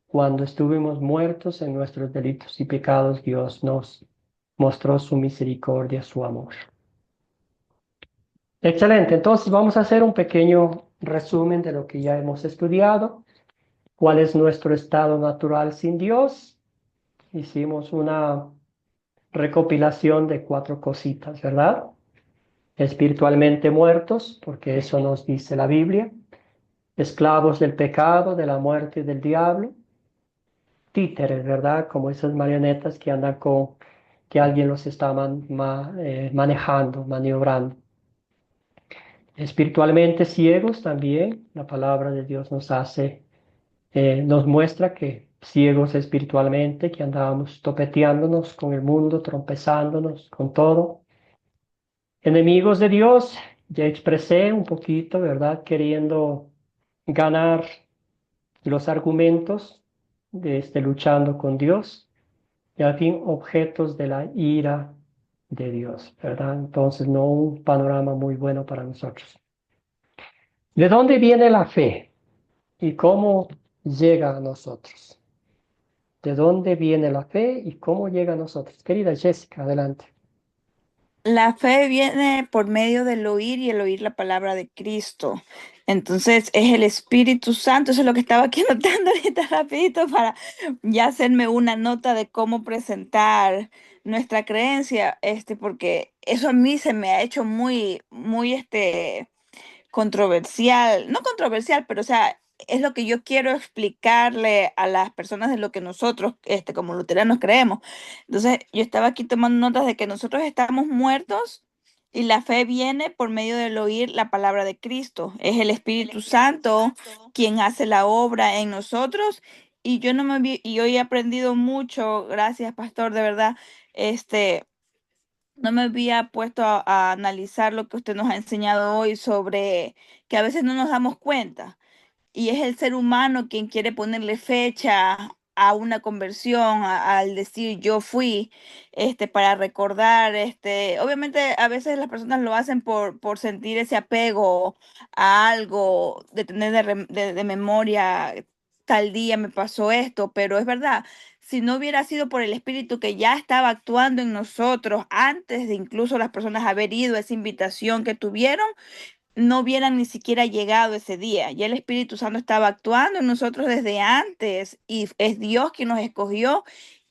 cuando estuvimos muertos en nuestros delitos y pecados, Dios nos mostró su misericordia, su amor. Excelente, entonces vamos a hacer un pequeño resumen de lo que ya hemos estudiado. ¿Cuál es nuestro estado natural sin Dios? Hicimos una recopilación de 4 cositas, ¿verdad? Espiritualmente muertos, porque eso nos dice la Biblia. Esclavos del pecado, de la muerte y del diablo. Títeres, ¿verdad? Como esas marionetas que andan que alguien los está manejando, maniobrando. Espiritualmente ciegos también, la palabra de Dios nos muestra que ciegos espiritualmente, que andábamos topeteándonos con el mundo, trompezándonos con todo. Enemigos de Dios, ya expresé un poquito, ¿verdad? Queriendo ganar los argumentos luchando con Dios. Y al fin, objetos de la ira de Dios, ¿verdad? Entonces, no un panorama muy bueno para nosotros. ¿De dónde viene la fe y cómo llega a nosotros? ¿De dónde viene la fe y cómo llega a nosotros? Querida Jessica, adelante. La fe viene por medio del oír y el oír la palabra de Cristo. Entonces es el Espíritu Santo, eso es lo que estaba aquí anotando ahorita rapidito para ya hacerme una nota de cómo presentar nuestra creencia, porque eso a mí se me ha hecho muy, controversial, no controversial, pero o sea, es lo que yo quiero explicarle a las personas de lo que nosotros, como luteranos creemos. Entonces, yo estaba aquí tomando notas de que nosotros estamos muertos y la fe viene por medio del oír la palabra de Cristo. Es el Espíritu Santo quien hace la obra en nosotros. Y yo no me vi, y hoy he aprendido mucho, gracias, pastor, de verdad, no me había puesto a analizar lo que usted nos ha enseñado hoy sobre que a veces no nos damos cuenta y es el ser humano quien quiere ponerle fecha a una conversión, al decir yo fui, para recordar, obviamente a veces las personas lo hacen por sentir ese apego a algo, de tener de memoria, tal día me pasó esto, pero es verdad, si no hubiera sido por el Espíritu que ya estaba actuando en nosotros antes de incluso las personas haber ido a esa invitación que tuvieron, no hubieran ni siquiera llegado ese día. Ya el Espíritu Santo estaba actuando en nosotros desde antes y es Dios quien nos escogió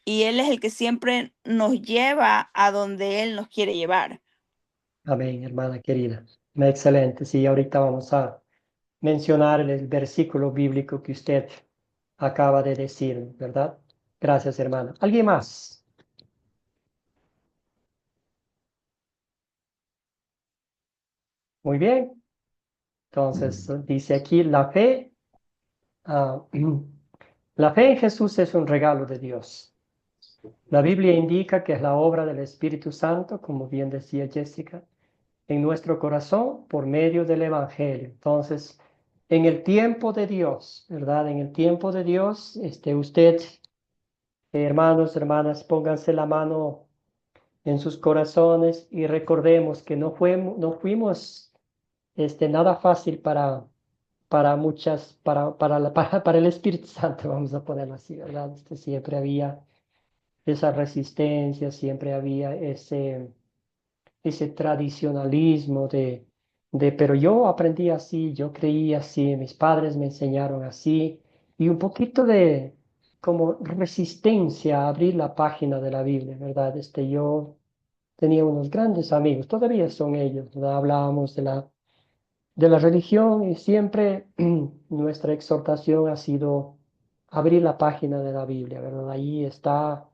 y Él es el que siempre nos lleva a donde Él nos quiere llevar. Amén, hermana querida. Excelente. Sí, ahorita vamos a mencionar el versículo bíblico que usted acaba de decir, ¿verdad? Gracias, hermana. ¿Alguien más? Muy bien. Entonces, dice aquí, la fe en Jesús es un regalo de Dios. La Biblia indica que es la obra del Espíritu Santo, como bien decía Jessica, en nuestro corazón por medio del Evangelio. Entonces, en el tiempo de Dios, ¿verdad? En el tiempo de Dios, usted, hermanos, hermanas, pónganse la mano en sus corazones y recordemos que no fuimos nada fácil para el Espíritu Santo, vamos a ponerlo así, ¿verdad? Siempre había esa resistencia, siempre había ese tradicionalismo pero yo aprendí así, yo creí así, mis padres me enseñaron así, y un poquito de como resistencia a abrir la página de la Biblia, ¿verdad? Yo tenía unos grandes amigos, todavía son ellos, ¿verdad? Hablábamos de la religión y siempre nuestra exhortación ha sido abrir la página de la Biblia, ¿verdad? Ahí está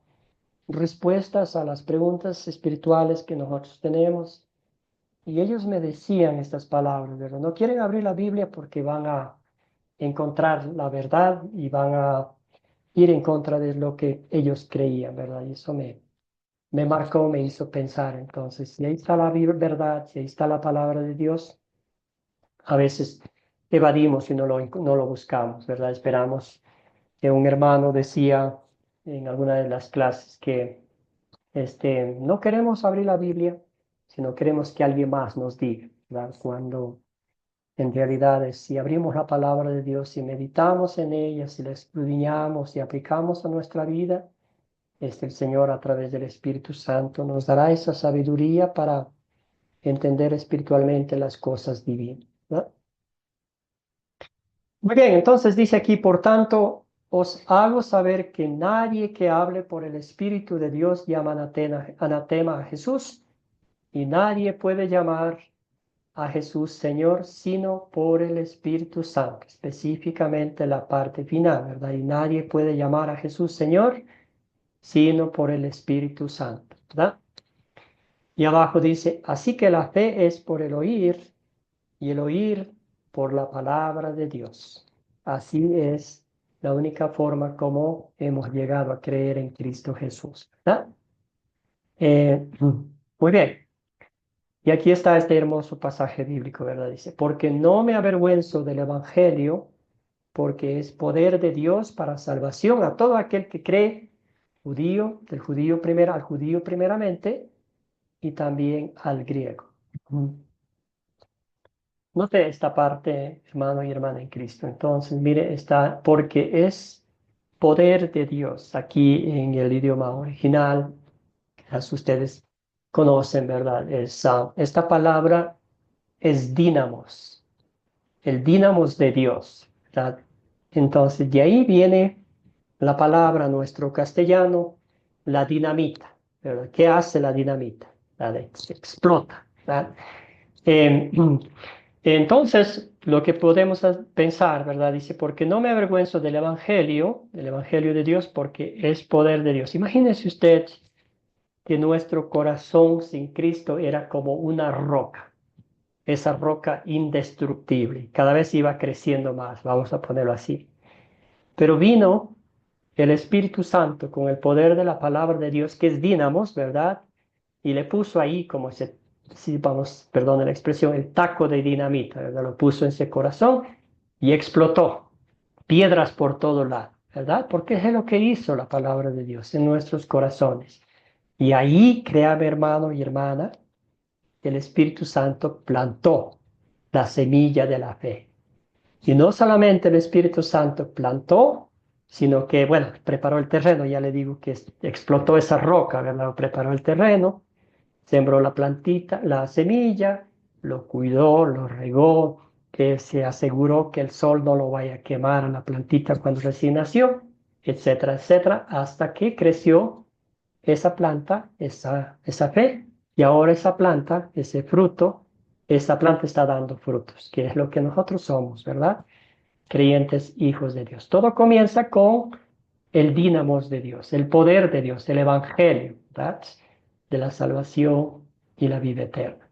respuestas a las preguntas espirituales que nosotros tenemos. Y ellos me decían estas palabras, ¿verdad? No quieren abrir la Biblia porque van a encontrar la verdad y van a ir en contra de lo que ellos creían, ¿verdad? Y eso me marcó, me hizo pensar. Entonces, si ahí está la verdad, si ahí está la palabra de Dios, a veces evadimos y no lo buscamos, ¿verdad? Esperamos que un hermano decía en alguna de las clases que no queremos abrir la Biblia, sino queremos que alguien más nos diga, ¿verdad? Cuando en realidad si abrimos la palabra de Dios, si meditamos en ella, si la escudriñamos y aplicamos a nuestra vida, el Señor a través del Espíritu Santo nos dará esa sabiduría para entender espiritualmente las cosas divinas, ¿verdad? Muy bien, entonces dice aquí, por tanto, os hago saber que nadie que hable por el Espíritu de Dios llama anatema a Jesús, y nadie puede llamar a Jesús Señor sino por el Espíritu Santo, específicamente la parte final, ¿verdad? Y nadie puede llamar a Jesús Señor sino por el Espíritu Santo, ¿verdad? Y abajo dice, así que la fe es por el oír y el oír por la palabra de Dios. Así es la única forma como hemos llegado a creer en Cristo Jesús, ¿verdad? Muy bien. Y aquí está este hermoso pasaje bíblico, ¿verdad? Dice, porque no me avergüenzo del Evangelio, porque es poder de Dios para salvación a todo aquel que cree, al judío primeramente, y también al griego. Note esta parte, hermano y hermana en Cristo. Entonces, mire, está, porque es poder de Dios. Aquí en el idioma original, quizás ustedes conocen, ¿verdad? Esta palabra es dínamos, el dínamos de Dios, ¿verdad? Entonces, de ahí viene la palabra nuestro castellano, la dinamita, ¿verdad? ¿Qué hace la dinamita? ¿Verdad? Explota, ¿verdad? Eh, entonces, lo que podemos pensar, ¿verdad? Dice, porque no me avergüenzo del Evangelio de Dios, porque es poder de Dios. Imagínese usted que nuestro corazón sin Cristo era como una roca, esa roca indestructible. Cada vez iba creciendo más, vamos a ponerlo así. Pero vino el Espíritu Santo con el poder de la palabra de Dios, que es dínamos, ¿verdad? Y le puso ahí como ese, si vamos, perdón la expresión, el taco de dinamita, ¿verdad? Lo puso en ese corazón y explotó. Piedras por todo lado, ¿verdad? Porque es lo que hizo la palabra de Dios en nuestros corazones. Y ahí, créame hermano y hermana, el Espíritu Santo plantó la semilla de la fe. Y no solamente el Espíritu Santo plantó, sino que, bueno, preparó el terreno, ya le digo que explotó esa roca, ¿verdad? Preparó el terreno, sembró la plantita, la semilla, lo cuidó, lo regó, que se aseguró que el sol no lo vaya a quemar a la plantita cuando recién nació, etcétera, etcétera, hasta que creció esa planta, esa fe, y ahora esa planta, ese fruto, esa planta está dando frutos, que es lo que nosotros somos, ¿verdad? Creyentes, hijos de Dios. Todo comienza con el dínamos de Dios, el poder de Dios, el evangelio, ¿verdad? De la salvación y la vida eterna.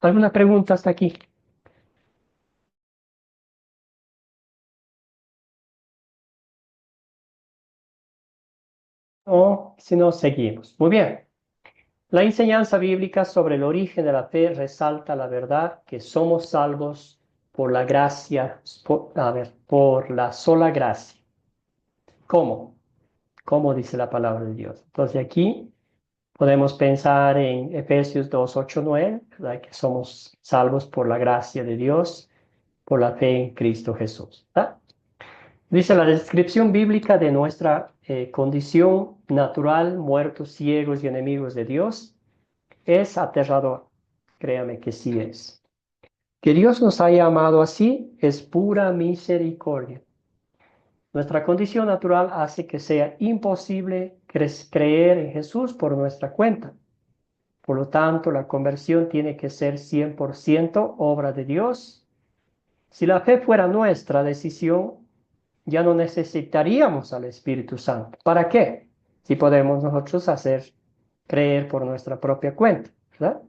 ¿Alguna pregunta hasta aquí? O si no, seguimos. Muy bien. La enseñanza bíblica sobre el origen de la fe resalta la verdad que somos salvos por la gracia, por la sola gracia. ¿Cómo? ¿Cómo dice la palabra de Dios? Entonces aquí podemos pensar en Efesios 2, 8, 9, ¿verdad? Que somos salvos por la gracia de Dios, por la fe en Cristo Jesús, ¿verdad? Dice la descripción bíblica de nuestra condición natural, muertos, ciegos y enemigos de Dios, es aterrador. Créame que sí es. Que Dios nos haya amado así es pura misericordia. Nuestra condición natural hace que sea imposible creer en Jesús por nuestra cuenta. Por lo tanto, la conversión tiene que ser 100% obra de Dios. Si la fe fuera nuestra decisión, ya no necesitaríamos al Espíritu Santo. ¿Para qué? Si podemos nosotros creer por nuestra propia cuenta, ¿verdad?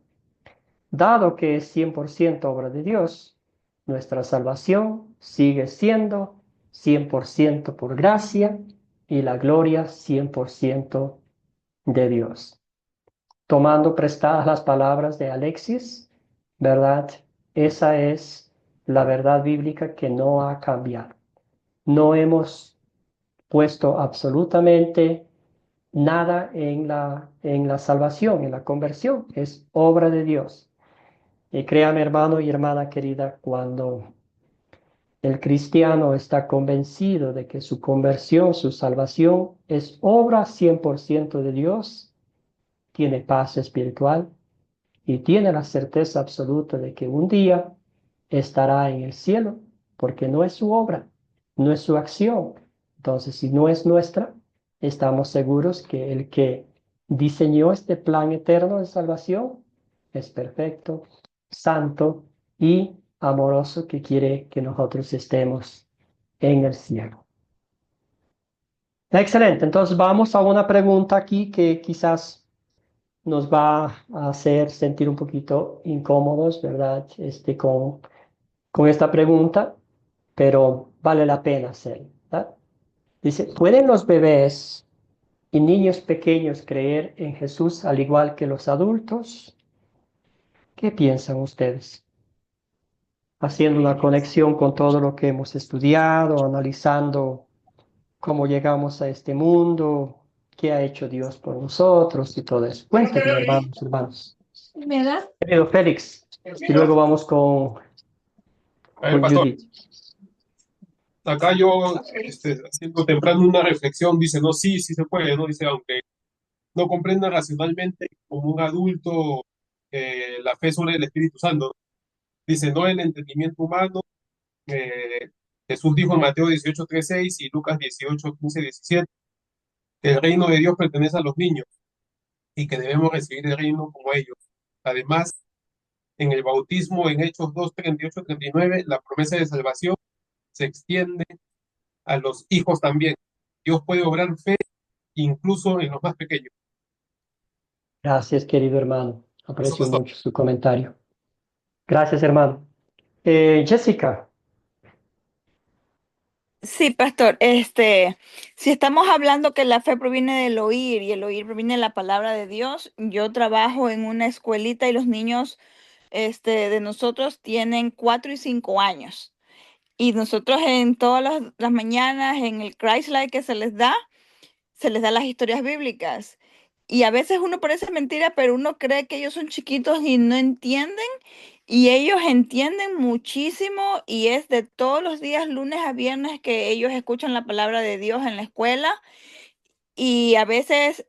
Dado que es 100% obra de Dios, nuestra salvación sigue siendo 100% por gracia y la gloria 100% de Dios. Tomando prestadas las palabras de Alexis, ¿verdad? Esa es la verdad bíblica que no ha cambiado. No hemos puesto absolutamente nada en la salvación, en la conversión. Es obra de Dios. Y créame, hermano y hermana querida, cuando el cristiano está convencido de que su conversión, su salvación, es obra 100% de Dios, tiene paz espiritual y tiene la certeza absoluta de que un día estará en el cielo, porque no es su obra, no es su acción. Entonces, si no es nuestra, estamos seguros que el que diseñó este plan eterno de salvación es perfecto, santo y amoroso, que quiere que nosotros estemos en el cielo. Excelente, entonces vamos a una pregunta aquí que quizás nos va a hacer sentir un poquito incómodos, ¿verdad? Con esta pregunta, pero vale la pena hacerlo, ¿verdad? Dice, ¿pueden los bebés y niños pequeños creer en Jesús al igual que los adultos? ¿Qué piensan ustedes? Haciendo una conexión con todo lo que hemos estudiado, analizando cómo llegamos a este mundo, qué ha hecho Dios por nosotros y todo eso. Cuéntenme, hermanos. Querido Félix, y luego vamos A ver, con pastor, Judith. acá yo haciendo temprano una reflexión, dice, no, sí, sí se puede, ¿no? Dice, no comprenden racionalmente como un adulto la fe sobre el Espíritu Santo. Dice, no el entendimiento humano. eh, Jesús dijo en Mateo 18:3-6 y Lucas 18:15-17, que el reino de Dios pertenece a los niños y que debemos recibir el reino como ellos. Además, en el bautismo, en Hechos 2:38-39, la promesa de salvación se extiende a los hijos también. Dios puede obrar fe incluso en los más pequeños. Gracias, querido hermano. Aprecio pastor. mucho su comentario. Gracias, hermano. Jessica, Sí, pastor, si estamos hablando que la fe proviene del oír y el oír proviene de la palabra de Dios, yo trabajo en una escuelita y los niños, de nosotros tienen 4 y 5 años. Y nosotros en todas las mañanas, en el Christ-like que se les da las historias bíblicas. Y a veces uno parece mentira, pero uno cree que ellos son chiquitos y no entienden. Y ellos entienden muchísimo y es de todos los días, lunes a viernes, que ellos escuchan la palabra de Dios en la escuela. Y a veces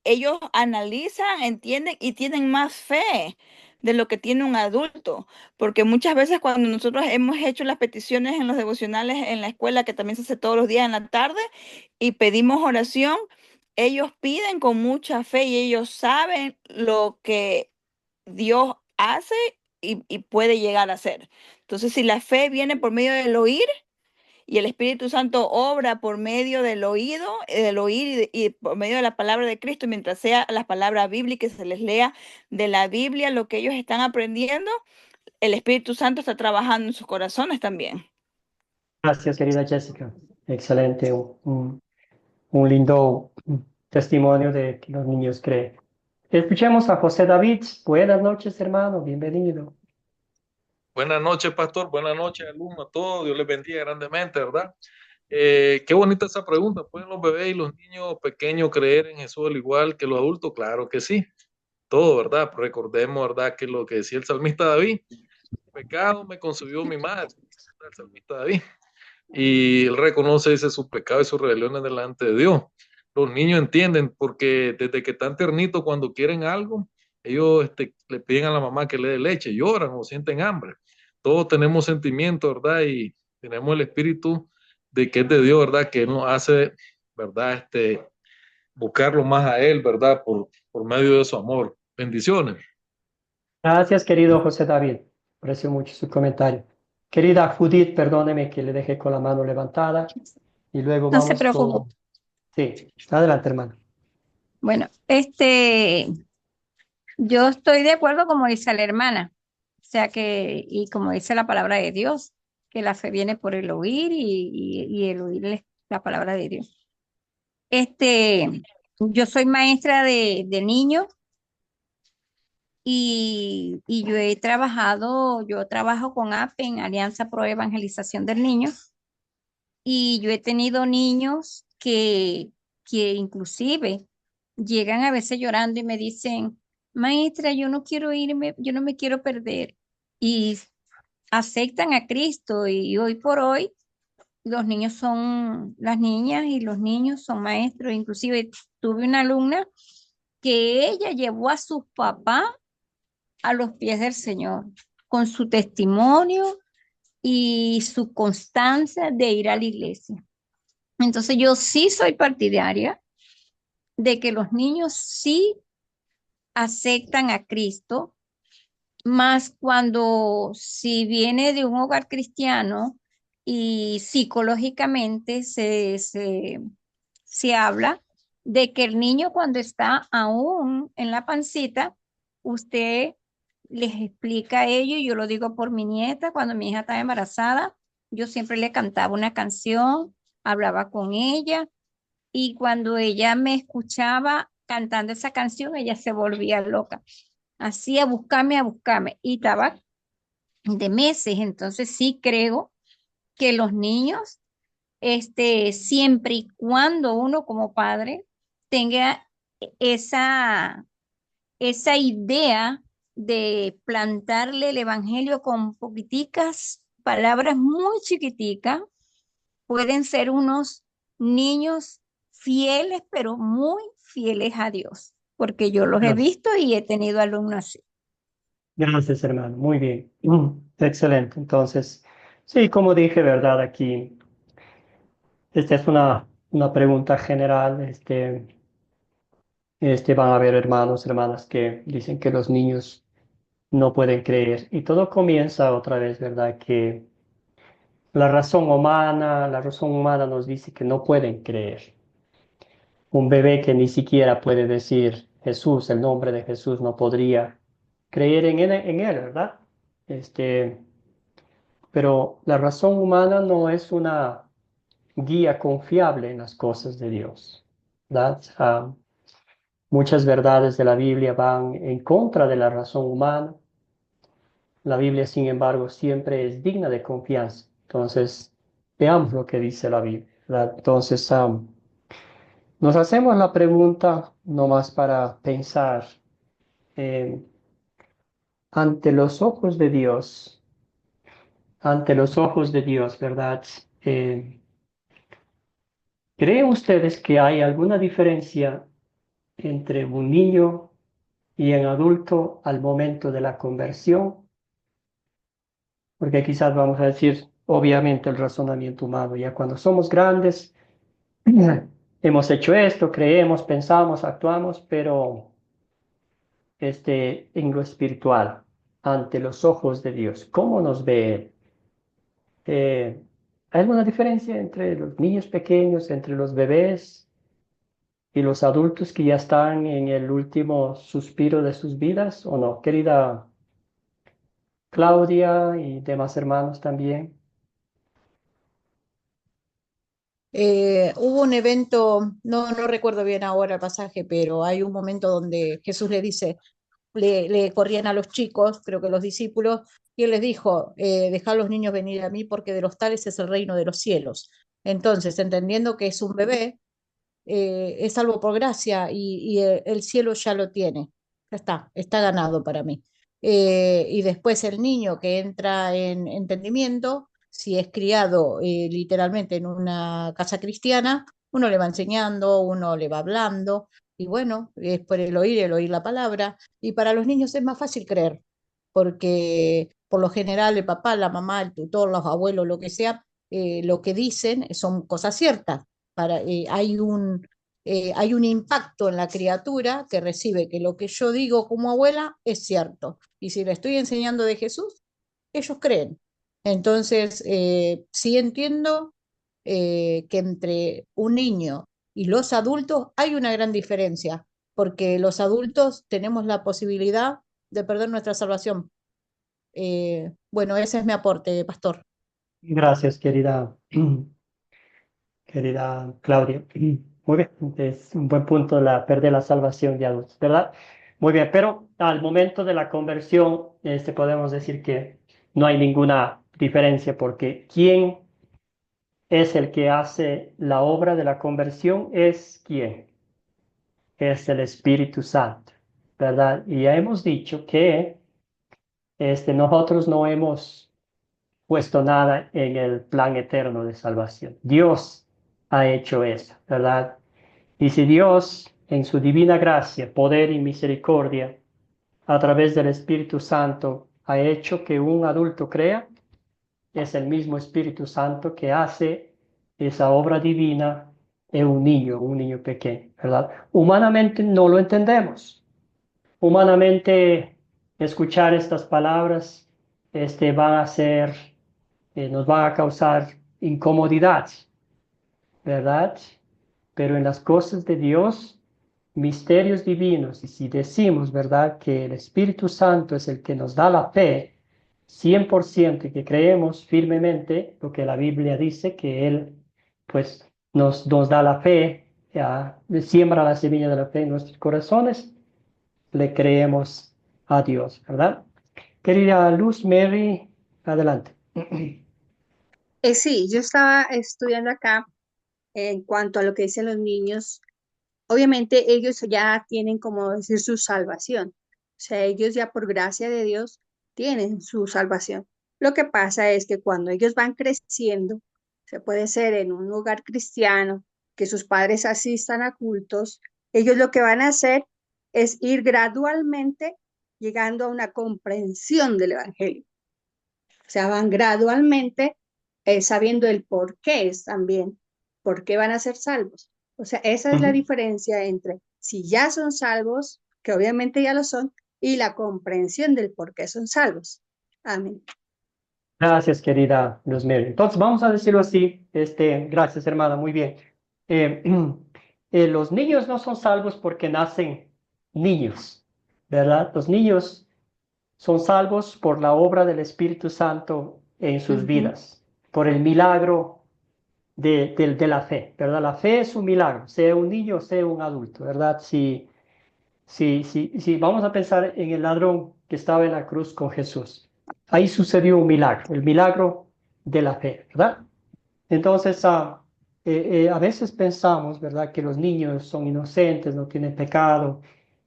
ellos analizan, entienden y tienen más fe de lo que tiene un adulto, porque muchas veces cuando nosotros hemos hecho las peticiones en los devocionales en la escuela, que también se hace todos los días en la tarde, y pedimos oración, ellos piden con mucha fe y ellos saben lo que Dios hace y puede llegar a hacer. Entonces, si la fe viene por medio del oír, y el Espíritu Santo obra por medio del oído, del oír y por medio de la palabra de Cristo, mientras sea la palabra bíblica y se les lea de la Biblia lo que ellos están aprendiendo, el Espíritu Santo está trabajando en sus corazones también. gracias, querida Jessica. Excelente. Un lindo testimonio de que los niños creen. Escuchemos a José David. Buenas noches, hermano. Bienvenido. Buenas noches, pastor. Buenas noches, alumno, a todos. Dios les bendiga grandemente, ¿verdad? Qué bonita esa pregunta. ¿Pueden los bebés y los niños pequeños creer en Jesús al igual que los adultos? Claro que sí. Todo, ¿verdad? Recordemos, ¿verdad? Que lo que decía el salmista David, pecado me concebió mi madre, el salmista David. Y él reconoce, dice, su pecado y sus rebeliones delante de Dios. Los niños entienden porque desde que están ternitos, cuando quieren algo, ellos le piden a la mamá que le dé leche, lloran o sienten hambre. Todos tenemos sentimientos, ¿verdad? Y tenemos el espíritu de que es de Dios, ¿verdad? Que Él nos hace, ¿verdad? Buscarlo más a Él, ¿verdad? Por medio de su amor. Bendiciones. Gracias, querido José David. Aprecio mucho su comentario. Querida Judith, perdóneme que le dejé con la mano levantada. Y luego No se vamos preocupe. con... Sí, adelante, hermano. Bueno, yo estoy de acuerdo como dice la hermana, o sea que, y como dice la palabra de Dios, que la fe viene por el oír y el oír es la palabra de Dios. Yo soy maestra de niños y yo trabajo con APEN, Alianza Pro Evangelización del Niño, y yo he tenido niños que inclusive llegan a veces llorando y me dicen, maestra, yo no quiero irme, yo no me quiero perder. Y aceptan a Cristo y hoy por hoy los niños son, las niñas y los niños son maestros. Inclusive tuve una alumna que ella llevó a sus papás a los pies del Señor con su testimonio y su constancia de ir a la iglesia. Entonces yo sí soy partidaria de que los niños sí aceptan a Cristo, más cuando si viene de un hogar cristiano y psicológicamente se habla de que el niño cuando está aún en la pancita, usted les explica a ellos, y yo lo digo por mi nieta, cuando mi hija estaba embarazada, yo siempre le cantaba una canción, hablaba con ella, y cuando ella me escuchaba cantando esa canción, ella se volvía loca. Así a buscarme. Y estaba de meses. Entonces sí creo que los niños, siempre y cuando uno como padre tenga esa idea de plantarle el evangelio con poquiticas palabras muy chiquiticas, pueden ser unos niños fieles, pero muy fieles a Dios, porque yo los he Gracias. visto y he tenido alumnos así. Gracias, hermano. Muy bien. Excelente. Entonces, sí, como dije, ¿verdad? Aquí, esta es una pregunta general. Van a haber hermanos, hermanas que dicen que los niños no pueden creer. Y todo comienza otra vez, ¿verdad? Que la razón humana nos dice que no pueden creer. Un bebé que ni siquiera puede decir Jesús, el nombre de Jesús, no podría creer en él, ¿verdad? Este, pero la razón humana no es una guía confiable en las cosas de Dios, ¿verdad? Muchas verdades de la Biblia van en contra de la razón humana. La Biblia, sin embargo, siempre es digna de confianza. Entonces, veamos lo que dice la Biblia, ¿verdad? Entonces, nos hacemos la pregunta nomás para pensar, eh, ante los ojos de Dios, ante los ojos de Dios, ¿verdad? ¿Creen ustedes que hay alguna diferencia entre un niño y un adulto al momento de la conversión? Porque quizás vamos a decir, obviamente, el razonamiento humano, ya cuando somos grandes, hemos hecho esto, creemos, pensamos, actuamos, pero en lo espiritual, ante los ojos de Dios, ¿cómo nos ve Él? ¿Hay alguna diferencia entre los niños pequeños, entre los bebés y los adultos que ya están en el último suspiro de sus vidas o no? Querida Claudia y demás hermanos también. Hubo un evento, no recuerdo bien ahora el pasaje, pero hay un momento donde Jesús le dice, le corrían a los chicos, creo que los discípulos, y él les dijo, dejad a los niños venir a mí porque de los tales es el reino de los cielos. Entonces, entendiendo que es un bebé, es salvo por gracia y el cielo ya lo tiene, ya está ganado para mí. Y después el niño que entra en entendimiento, si es criado literalmente en una casa cristiana, uno le va enseñando, uno le va hablando, y bueno, es por el oír la palabra, y para los niños es más fácil creer, porque por lo general el papá, la mamá, el tutor, los abuelos, lo que sea, lo que dicen son cosas ciertas. Hay un impacto en la criatura que recibe que lo que yo digo como abuela es cierto. Y si le estoy enseñando de Jesús, ellos creen. Entonces, sí entiendo que entre un niño y los adultos hay una gran diferencia, porque los adultos tenemos la posibilidad de perder nuestra salvación. Bueno, ese es mi aporte, pastor. Gracias, querida Claudia. Muy bien, es un buen punto perder la salvación de adultos, ¿verdad? Muy bien, pero al momento de la conversión, podemos decir que no hay ninguna diferencia porque ¿quién es el que hace la obra de la conversión? ¿Es quién? Es el Espíritu Santo, ¿verdad? Y ya hemos dicho que nosotros no hemos puesto nada en el plan eterno de salvación. Dios ha hecho eso, ¿verdad? Y si Dios, en su divina gracia, poder y misericordia, a través del Espíritu Santo, ha hecho que un adulto crea, es el mismo Espíritu Santo que hace esa obra divina en un niño pequeño, ¿verdad? Humanamente no lo entendemos. Humanamente, escuchar estas palabras, van a ser, nos van a causar incomodidad, ¿verdad? Pero en las cosas de Dios, misterios divinos, y si decimos, ¿verdad?, que el Espíritu Santo es el que nos da la fe, 100% y que creemos firmemente lo que la Biblia dice, que Él, pues, nos da la fe, siembra la semilla de la fe en nuestros corazones, le creemos a Dios, ¿verdad? Querida Luz Mary, adelante. Sí, yo estaba estudiando acá en cuanto a lo que dicen los niños. Obviamente ellos ya tienen, como decir, su salvación. O sea, ellos ya por gracia de Dios tienen su salvación. Lo que pasa es que cuando ellos van creciendo, se puede ser en un hogar cristiano, que sus padres asistan a cultos, ellos lo que van a hacer es ir gradualmente llegando a una comprensión del Evangelio. O sea, van gradualmente sabiendo el por qué es también, por qué van a ser salvos. O sea, esa es la diferencia entre si ya son salvos, que obviamente ya lo son, y la comprensión del por qué son salvos. Amén. Gracias, querida Luzmere. Entonces, vamos a decirlo así. Gracias, hermana, muy bien. Eh, los niños no son salvos porque nacen niños, ¿verdad? Los niños son salvos por la obra del Espíritu Santo en sus vidas, por el milagro de la fe, ¿verdad? La fe es un milagro, sea un niño, sea un adulto, ¿verdad? Si vamos a pensar en el ladrón que estaba en la cruz con Jesús. Ahí sucedió un milagro, el milagro de la fe, ¿verdad? Entonces, a veces pensamos, ¿verdad?, que los niños son inocentes, no tienen pecado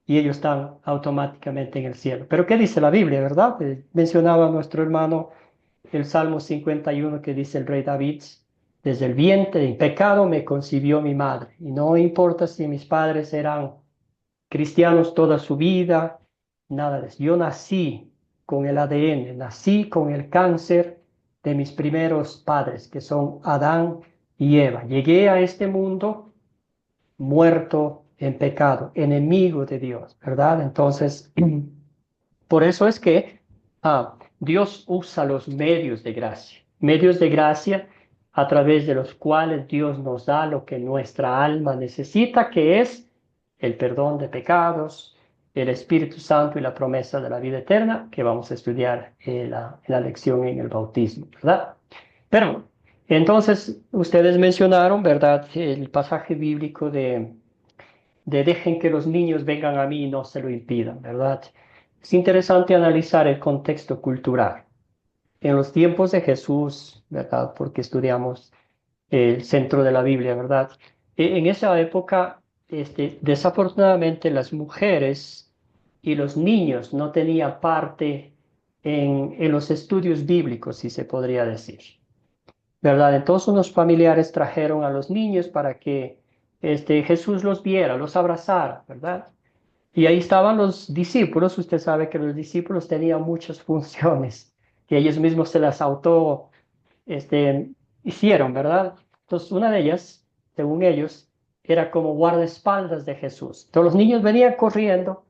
y ellos están automáticamente en el cielo. Pero ¿qué dice la Biblia, verdad? Mencionaba nuestro hermano el Salmo 51 que dice el rey David: desde el vientre en pecado me concibió mi madre. Y no importa si mis padres eran cristianos toda su vida, nada de eso. Yo nací con el ADN, nací con el cáncer de mis primeros padres, que son Adán y Eva. Llegué a este mundo muerto en pecado, enemigo de Dios, ¿verdad? Entonces, por eso es que Dios usa los medios de gracia a través de los cuales Dios nos da lo que nuestra alma necesita, que es el perdón de pecados, el Espíritu Santo y la promesa de la vida eterna, que vamos a estudiar en la lección en el bautismo, ¿verdad? Pero, entonces, ustedes mencionaron, ¿verdad?, el pasaje bíblico de dejen que los niños vengan a mí y no se lo impidan, ¿verdad? Es interesante analizar el contexto cultural. En los tiempos de Jesús, ¿verdad?, porque estudiamos el centro de la Biblia, ¿verdad? En esa época, desafortunadamente, las mujeres y los niños no tenían parte en los estudios bíblicos, si se podría decir, ¿verdad? Entonces unos familiares trajeron a los niños para que Jesús los viera, los abrazara, ¿verdad? Y ahí estaban los discípulos. Usted sabe que los discípulos tenían muchas funciones que ellos mismos se las hicieron, ¿verdad? Entonces una de ellas, según ellos, era como guardaespaldas de Jesús. Entonces los niños venían corriendo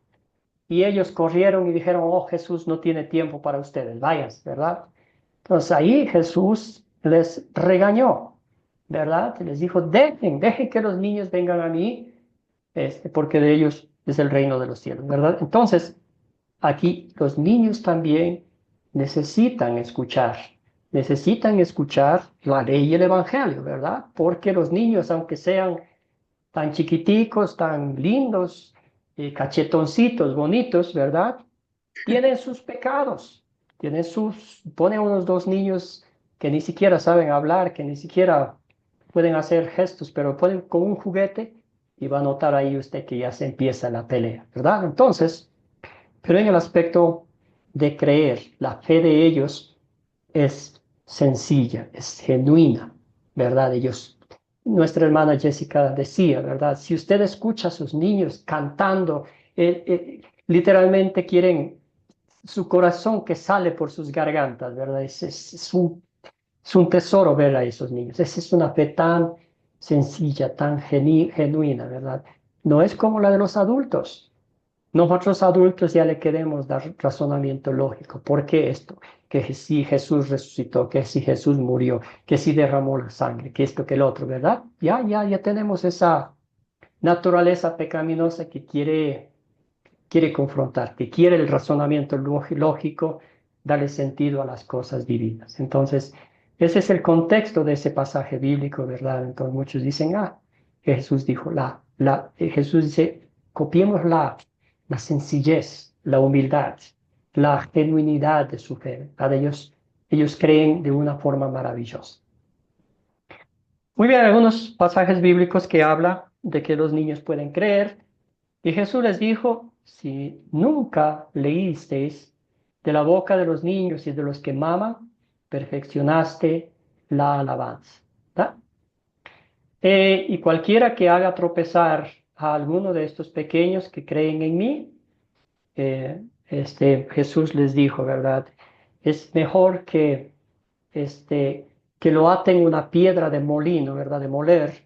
y ellos corrieron y dijeron: oh, Jesús no tiene tiempo para ustedes, váyanse, ¿verdad? Entonces ahí Jesús les regañó, ¿verdad? Les dijo: dejen que los niños vengan a mí, porque de ellos es el reino de los cielos, ¿verdad? Entonces, aquí los niños también necesitan escuchar la ley y el evangelio, ¿verdad? Porque los niños, aunque sean tan chiquiticos, tan lindos, cachetoncitos, bonitos, ¿verdad?, tienen sus pecados, pone unos dos niños que ni siquiera saben hablar, que ni siquiera pueden hacer gestos, pero ponen con un juguete y va a notar ahí usted que ya se empieza la pelea, ¿verdad? Entonces, pero en el aspecto de creer, la fe de ellos es sencilla, es genuina, ¿verdad? Nuestra hermana Jessica decía, ¿verdad? Si usted escucha a sus niños cantando, literalmente quieren su corazón que sale por sus gargantas, ¿verdad? Es un tesoro ver a esos niños. Esa es una fe tan sencilla, tan genuina, ¿verdad? No es como la de los adultos. Nosotros adultos ya le queremos dar razonamiento lógico. ¿Por qué esto? Que si Jesús resucitó, que si Jesús murió, que si derramó la sangre, que esto, que el otro, ¿verdad? Ya tenemos esa naturaleza pecaminosa que quiere confrontar, que quiere el razonamiento lógico, darle sentido a las cosas divinas. Entonces, ese es el contexto de ese pasaje bíblico, ¿verdad? Entonces muchos dicen: que Jesús dijo, Jesús dice, copiemos la sencillez, la humildad, la genuinidad de su fe, ¿verdad? Ellos creen de una forma maravillosa. Muy bien, algunos pasajes bíblicos que hablan de que los niños pueden creer. Y Jesús les dijo: si nunca leísteis de la boca de los niños y de los que maman, perfeccionaste la alabanza, ¿verdad? Y cualquiera que haga tropezar a alguno de estos pequeños que creen en mí, Jesús les dijo, ¿verdad? Es mejor que lo aten una piedra de molino, ¿verdad? De moler.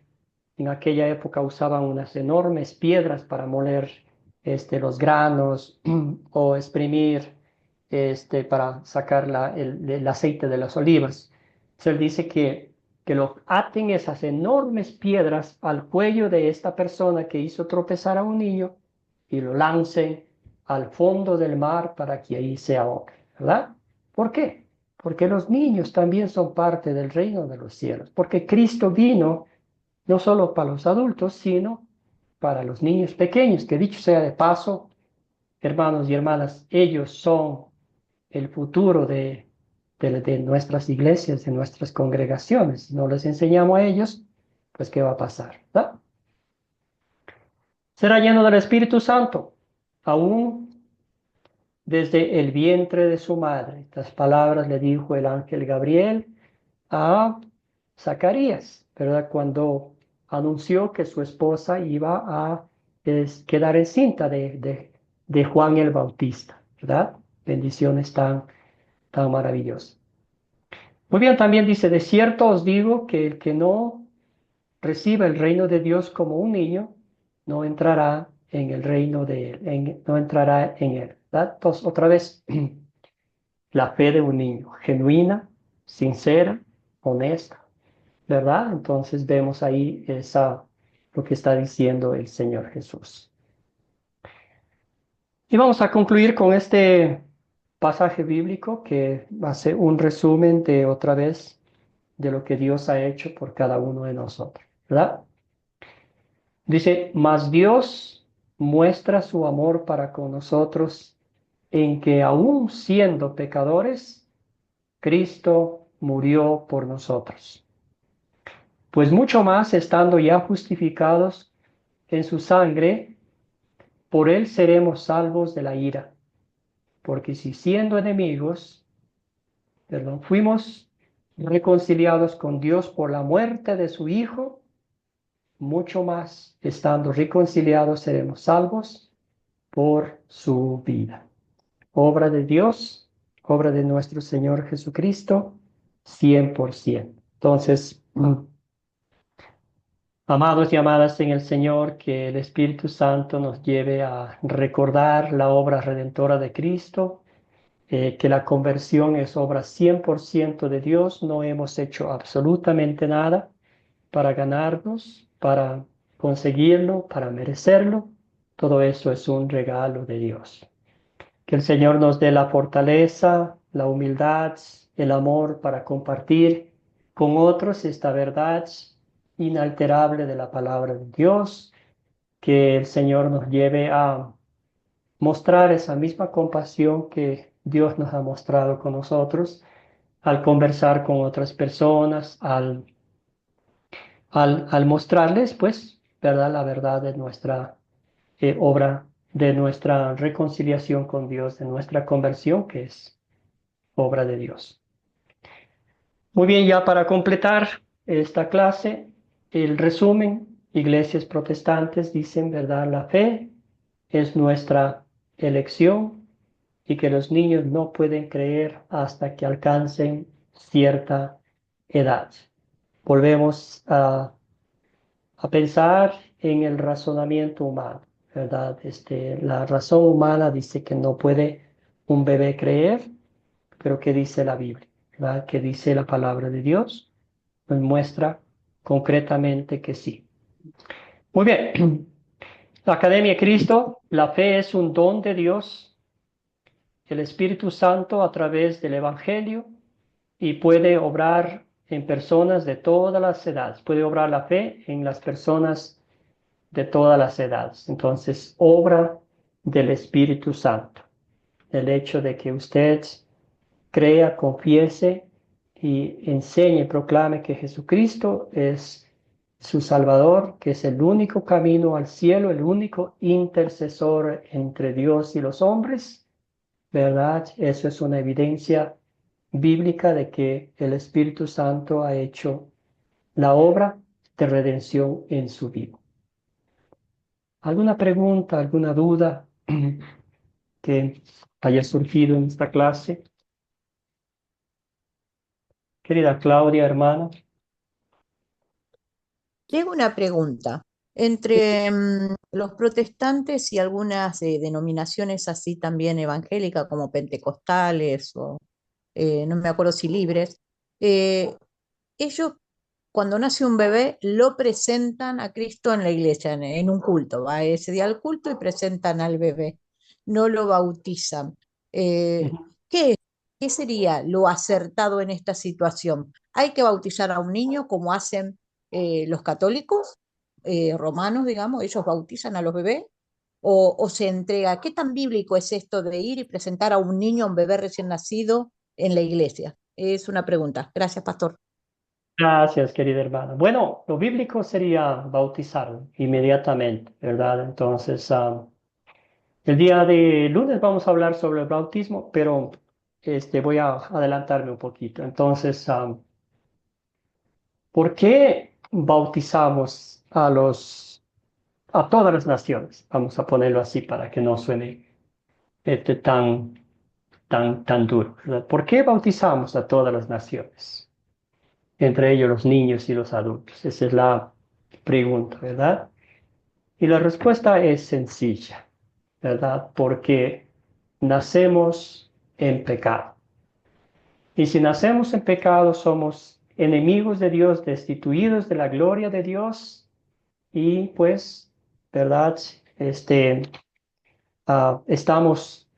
En aquella época usaban unas enormes piedras para moler los granos o exprimir para sacar el aceite de las olivas. Entonces él dice que lo aten esas enormes piedras al cuello de esta persona que hizo tropezar a un niño y lo lancen al fondo del mar para que ahí se ahogue, ¿verdad? ¿Por qué? Porque los niños también son parte del reino de los cielos, porque Cristo vino no solo para los adultos, sino para los niños pequeños, que dicho sea de paso, hermanos y hermanas, ellos son el futuro de nuestras iglesias, de nuestras congregaciones. Si no les enseñamos a ellos, pues ¿qué va a pasar? ¿verdad? Será lleno del Espíritu Santo, aún desde el vientre de su madre. Estas palabras le dijo el ángel Gabriel a Zacarías, ¿verdad? Cuando anunció que su esposa iba a quedar encinta de Juan el Bautista, ¿verdad? Bendiciones tan maravillosas. Muy bien, también dice, de cierto os digo que el que no reciba el reino de Dios como un niño, no entrará en el reino de él, no entrará en él, ¿verdad? Entonces, otra vez, la fe de un niño, genuina, sincera, honesta, ¿verdad? Entonces vemos ahí lo que está diciendo el Señor Jesús. Y vamos a concluir con este pasaje bíblico que hace un resumen de otra vez de lo que Dios ha hecho por cada uno de nosotros, ¿verdad? Dice, mas Dios muestra su amor para con nosotros en que aún siendo pecadores, Cristo murió por nosotros. Pues mucho más estando ya justificados en su sangre, por él seremos salvos de la ira. Porque si siendo enemigos, fuimos reconciliados con Dios por la muerte de su Hijo, mucho más estando reconciliados seremos salvos por su vida. Obra de Dios, obra de nuestro Señor Jesucristo, 100%. Entonces, amados y amadas en el Señor, que el Espíritu Santo nos lleve a recordar la obra redentora de Cristo, que la conversión es obra 100% de Dios, no hemos hecho absolutamente nada para ganarnos, para conseguirlo, para merecerlo, todo eso es un regalo de Dios. Que el Señor nos dé la fortaleza, la humildad, el amor para compartir con otros esta verdad inalterable de la palabra de Dios, que el Señor nos lleve a mostrar esa misma compasión que Dios nos ha mostrado con nosotros al conversar con otras personas, al mostrarles, pues, ¿verdad? La verdad de nuestra obra, de nuestra reconciliación con Dios, de nuestra conversión, que es obra de Dios. Muy bien, ya para completar esta clase, el resumen, iglesias protestantes dicen, ¿verdad? La fe es nuestra elección y que los niños no pueden creer hasta que alcancen cierta edad. Volvemos a pensar en el razonamiento humano, ¿verdad? La razón humana dice que no puede un bebé creer, pero ¿qué dice la Biblia? ¿Verdad? ¿Qué dice la palabra de Dios? Nos muestra concretamente que sí. Muy bien. La Academia Cristo, la fe es un don de Dios, el Espíritu Santo a través del Evangelio, y puede obrar en personas de todas las edades. Puede obrar la fe en las personas de todas las edades. Entonces, obra del Espíritu Santo. El hecho de que usted crea, confiese y enseñe, proclame que Jesucristo es su Salvador, que es el único camino al cielo, el único intercesor entre Dios y los hombres, ¿verdad? Eso es una evidencia bíblica de que el Espíritu Santo ha hecho la obra de redención en su vida. ¿Alguna pregunta, alguna duda que haya surgido en esta clase? Querida Claudia, hermana. Tengo una pregunta. Entre los protestantes y algunas denominaciones así también evangélicas, como pentecostales o no me acuerdo si libres, ellos cuando nace un bebé lo presentan a Cristo en la iglesia, en un culto. Va ese día al culto y presentan al bebé, no lo bautizan. ¿Qué es? ¿Qué sería lo acertado en esta situación? ¿Hay que bautizar a un niño como hacen los católicos romanos, digamos? ¿Ellos bautizan a los bebés? ¿O se entrega? ¿Qué tan bíblico es esto de ir y presentar a un niño, a un bebé recién nacido en la iglesia? Es una pregunta. Gracias, pastor. Gracias, querida hermana. Bueno, lo bíblico sería bautizarlo inmediatamente, ¿verdad? Entonces, el día de lunes vamos a hablar sobre el bautismo, pero voy a adelantarme un poquito. Entonces, ¿por qué bautizamos a todas las naciones? Vamos a ponerlo así para que no suene tan duro, ¿verdad? ¿Por qué bautizamos a todas las naciones? Entre ellos los niños y los adultos. Esa es la pregunta, ¿verdad? Y la respuesta es sencilla, ¿verdad? Porque nacemos en pecado. Y si nacemos en pecado, somos enemigos de Dios, destituidos de la gloria de Dios y pues, ¿verdad? Estamos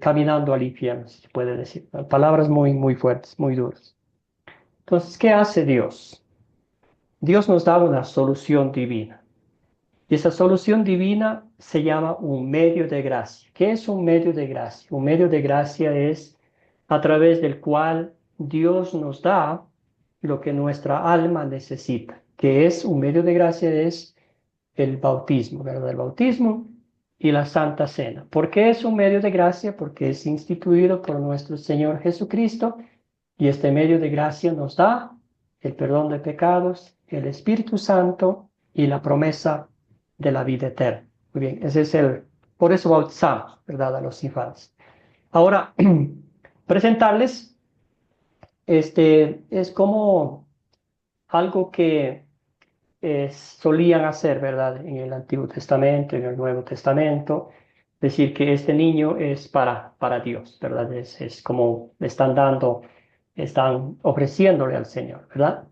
caminando al infierno, si se puede decir. Palabras muy fuertes, muy duras. Entonces, ¿qué hace Dios? Dios nos da una solución divina. Y esa solución divina se llama un medio de gracia. ¿Qué es un medio de gracia? Un medio de gracia es a través del cual Dios nos da lo que nuestra alma necesita. ¿Qué es un medio de gracia? Es el bautismo, ¿verdad? El bautismo y la Santa Cena. ¿Por qué es un medio de gracia? Porque es instituido por nuestro Señor Jesucristo y este medio de gracia nos da el perdón de pecados, el Espíritu Santo y la promesa de la vida eterna. Muy bien, por eso bautizamos, ¿verdad? A los infantes. Ahora, presentarles, es como algo que solían hacer, ¿verdad? En el Antiguo Testamento, en el Nuevo Testamento, decir que este niño es para Dios, ¿verdad? Es como le están ofreciéndole al Señor, ¿verdad?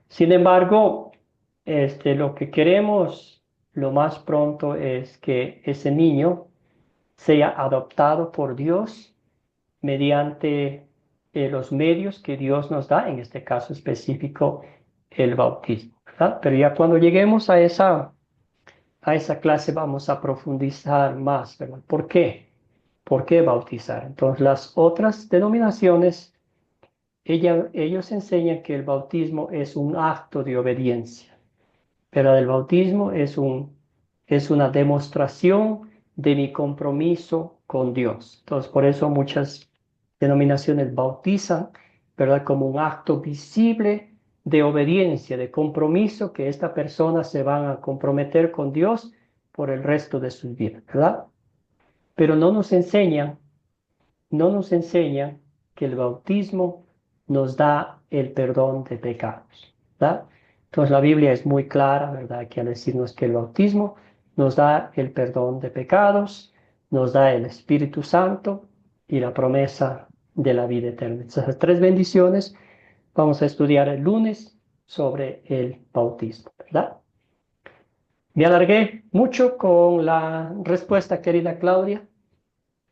Sin embargo, lo que queremos lo más pronto es que ese niño sea adoptado por Dios mediante los medios que Dios nos da, en este caso específico, el bautismo, ¿verdad? Pero ya cuando lleguemos a esa clase vamos a profundizar más, ¿verdad? ¿Por qué? ¿Por qué bautizar? Entonces, las otras denominaciones, ellos enseñan que el bautismo es un acto de obediencia, pero el bautismo es una demostración de mi compromiso con Dios. Entonces, por eso muchas denominaciones bautizan, ¿verdad? Como un acto visible de obediencia, de compromiso que esta persona se van a comprometer con Dios por el resto de sus vidas, ¿verdad? Pero no nos enseñan que el bautismo nos da el perdón de pecados, ¿verdad? Entonces la Biblia es muy clara, ¿verdad? Que al decirnos que el bautismo nos da el perdón de pecados, nos da el Espíritu Santo y la promesa de la vida eterna. Esas tres bendiciones vamos a estudiar el lunes sobre el bautismo, ¿verdad? Me alargué mucho con la respuesta, querida Claudia.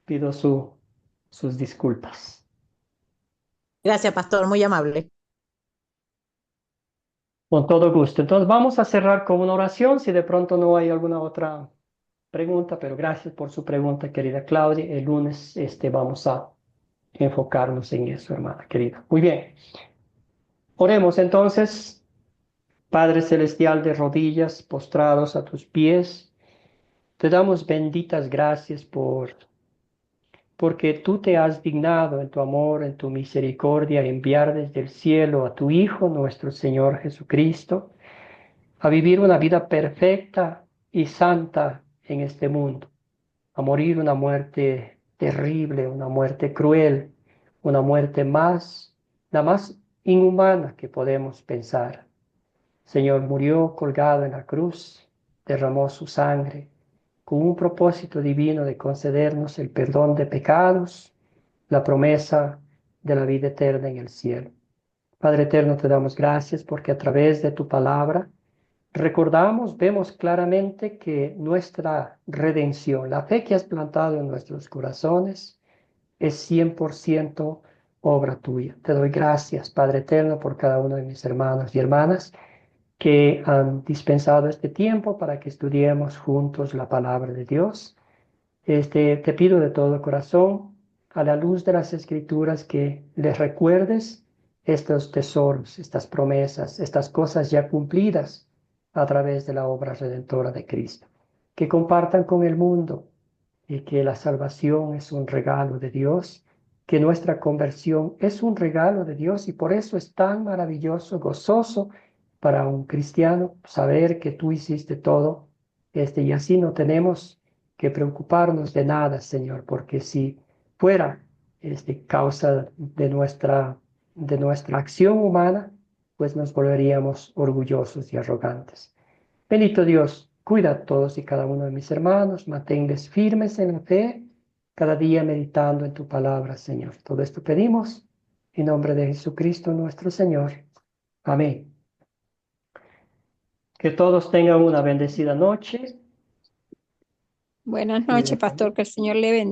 Pido sus disculpas. Gracias, pastor, muy amable. Con todo gusto. Entonces vamos a cerrar con una oración, si de pronto no hay alguna otra pregunta, pero gracias por su pregunta, querida Claudia. El lunes vamos a enfocarnos en eso, hermana querida. Muy bien. Oremos entonces. Padre Celestial, de rodillas, postrados a tus pies, te damos benditas gracias por porque tú te has dignado en tu amor, en tu misericordia, enviar desde el cielo a tu Hijo, nuestro Señor Jesucristo, a vivir una vida perfecta y santa en este mundo, a morir una muerte terrible, una muerte cruel, una muerte la más inhumana que podemos pensar. Señor, murió colgado en la cruz, derramó su sangre con un propósito divino de concedernos el perdón de pecados, la promesa de la vida eterna en el cielo. Padre eterno, te damos gracias porque a través de tu palabra recordamos, vemos claramente que nuestra redención, la fe que has plantado en nuestros corazones, es 100% obra tuya. Te doy gracias, Padre eterno, por cada uno de mis hermanos y hermanas que han dispensado este tiempo para que estudiemos juntos la palabra de Dios. Te pido de todo corazón, a la luz de las Escrituras, que les recuerdes estos tesoros, estas promesas, estas cosas ya cumplidas a través de la obra redentora de Cristo. Que compartan con el mundo y que la salvación es un regalo de Dios, que nuestra conversión es un regalo de Dios y por eso es tan maravilloso, gozoso para un cristiano saber que tú hiciste todo, y así no tenemos que preocuparnos de nada, Señor, porque si fuera causa de nuestra acción humana, pues nos volveríamos orgullosos y arrogantes. Bendito Dios, cuida a todos y cada uno de mis hermanos, manténles firmes en la fe, cada día meditando en tu palabra, Señor. Todo esto pedimos en nombre de Jesucristo nuestro Señor. Amén. Que todos tengan una bendecida noche. Buenas Y noches, pastor, que el Señor le bendiga.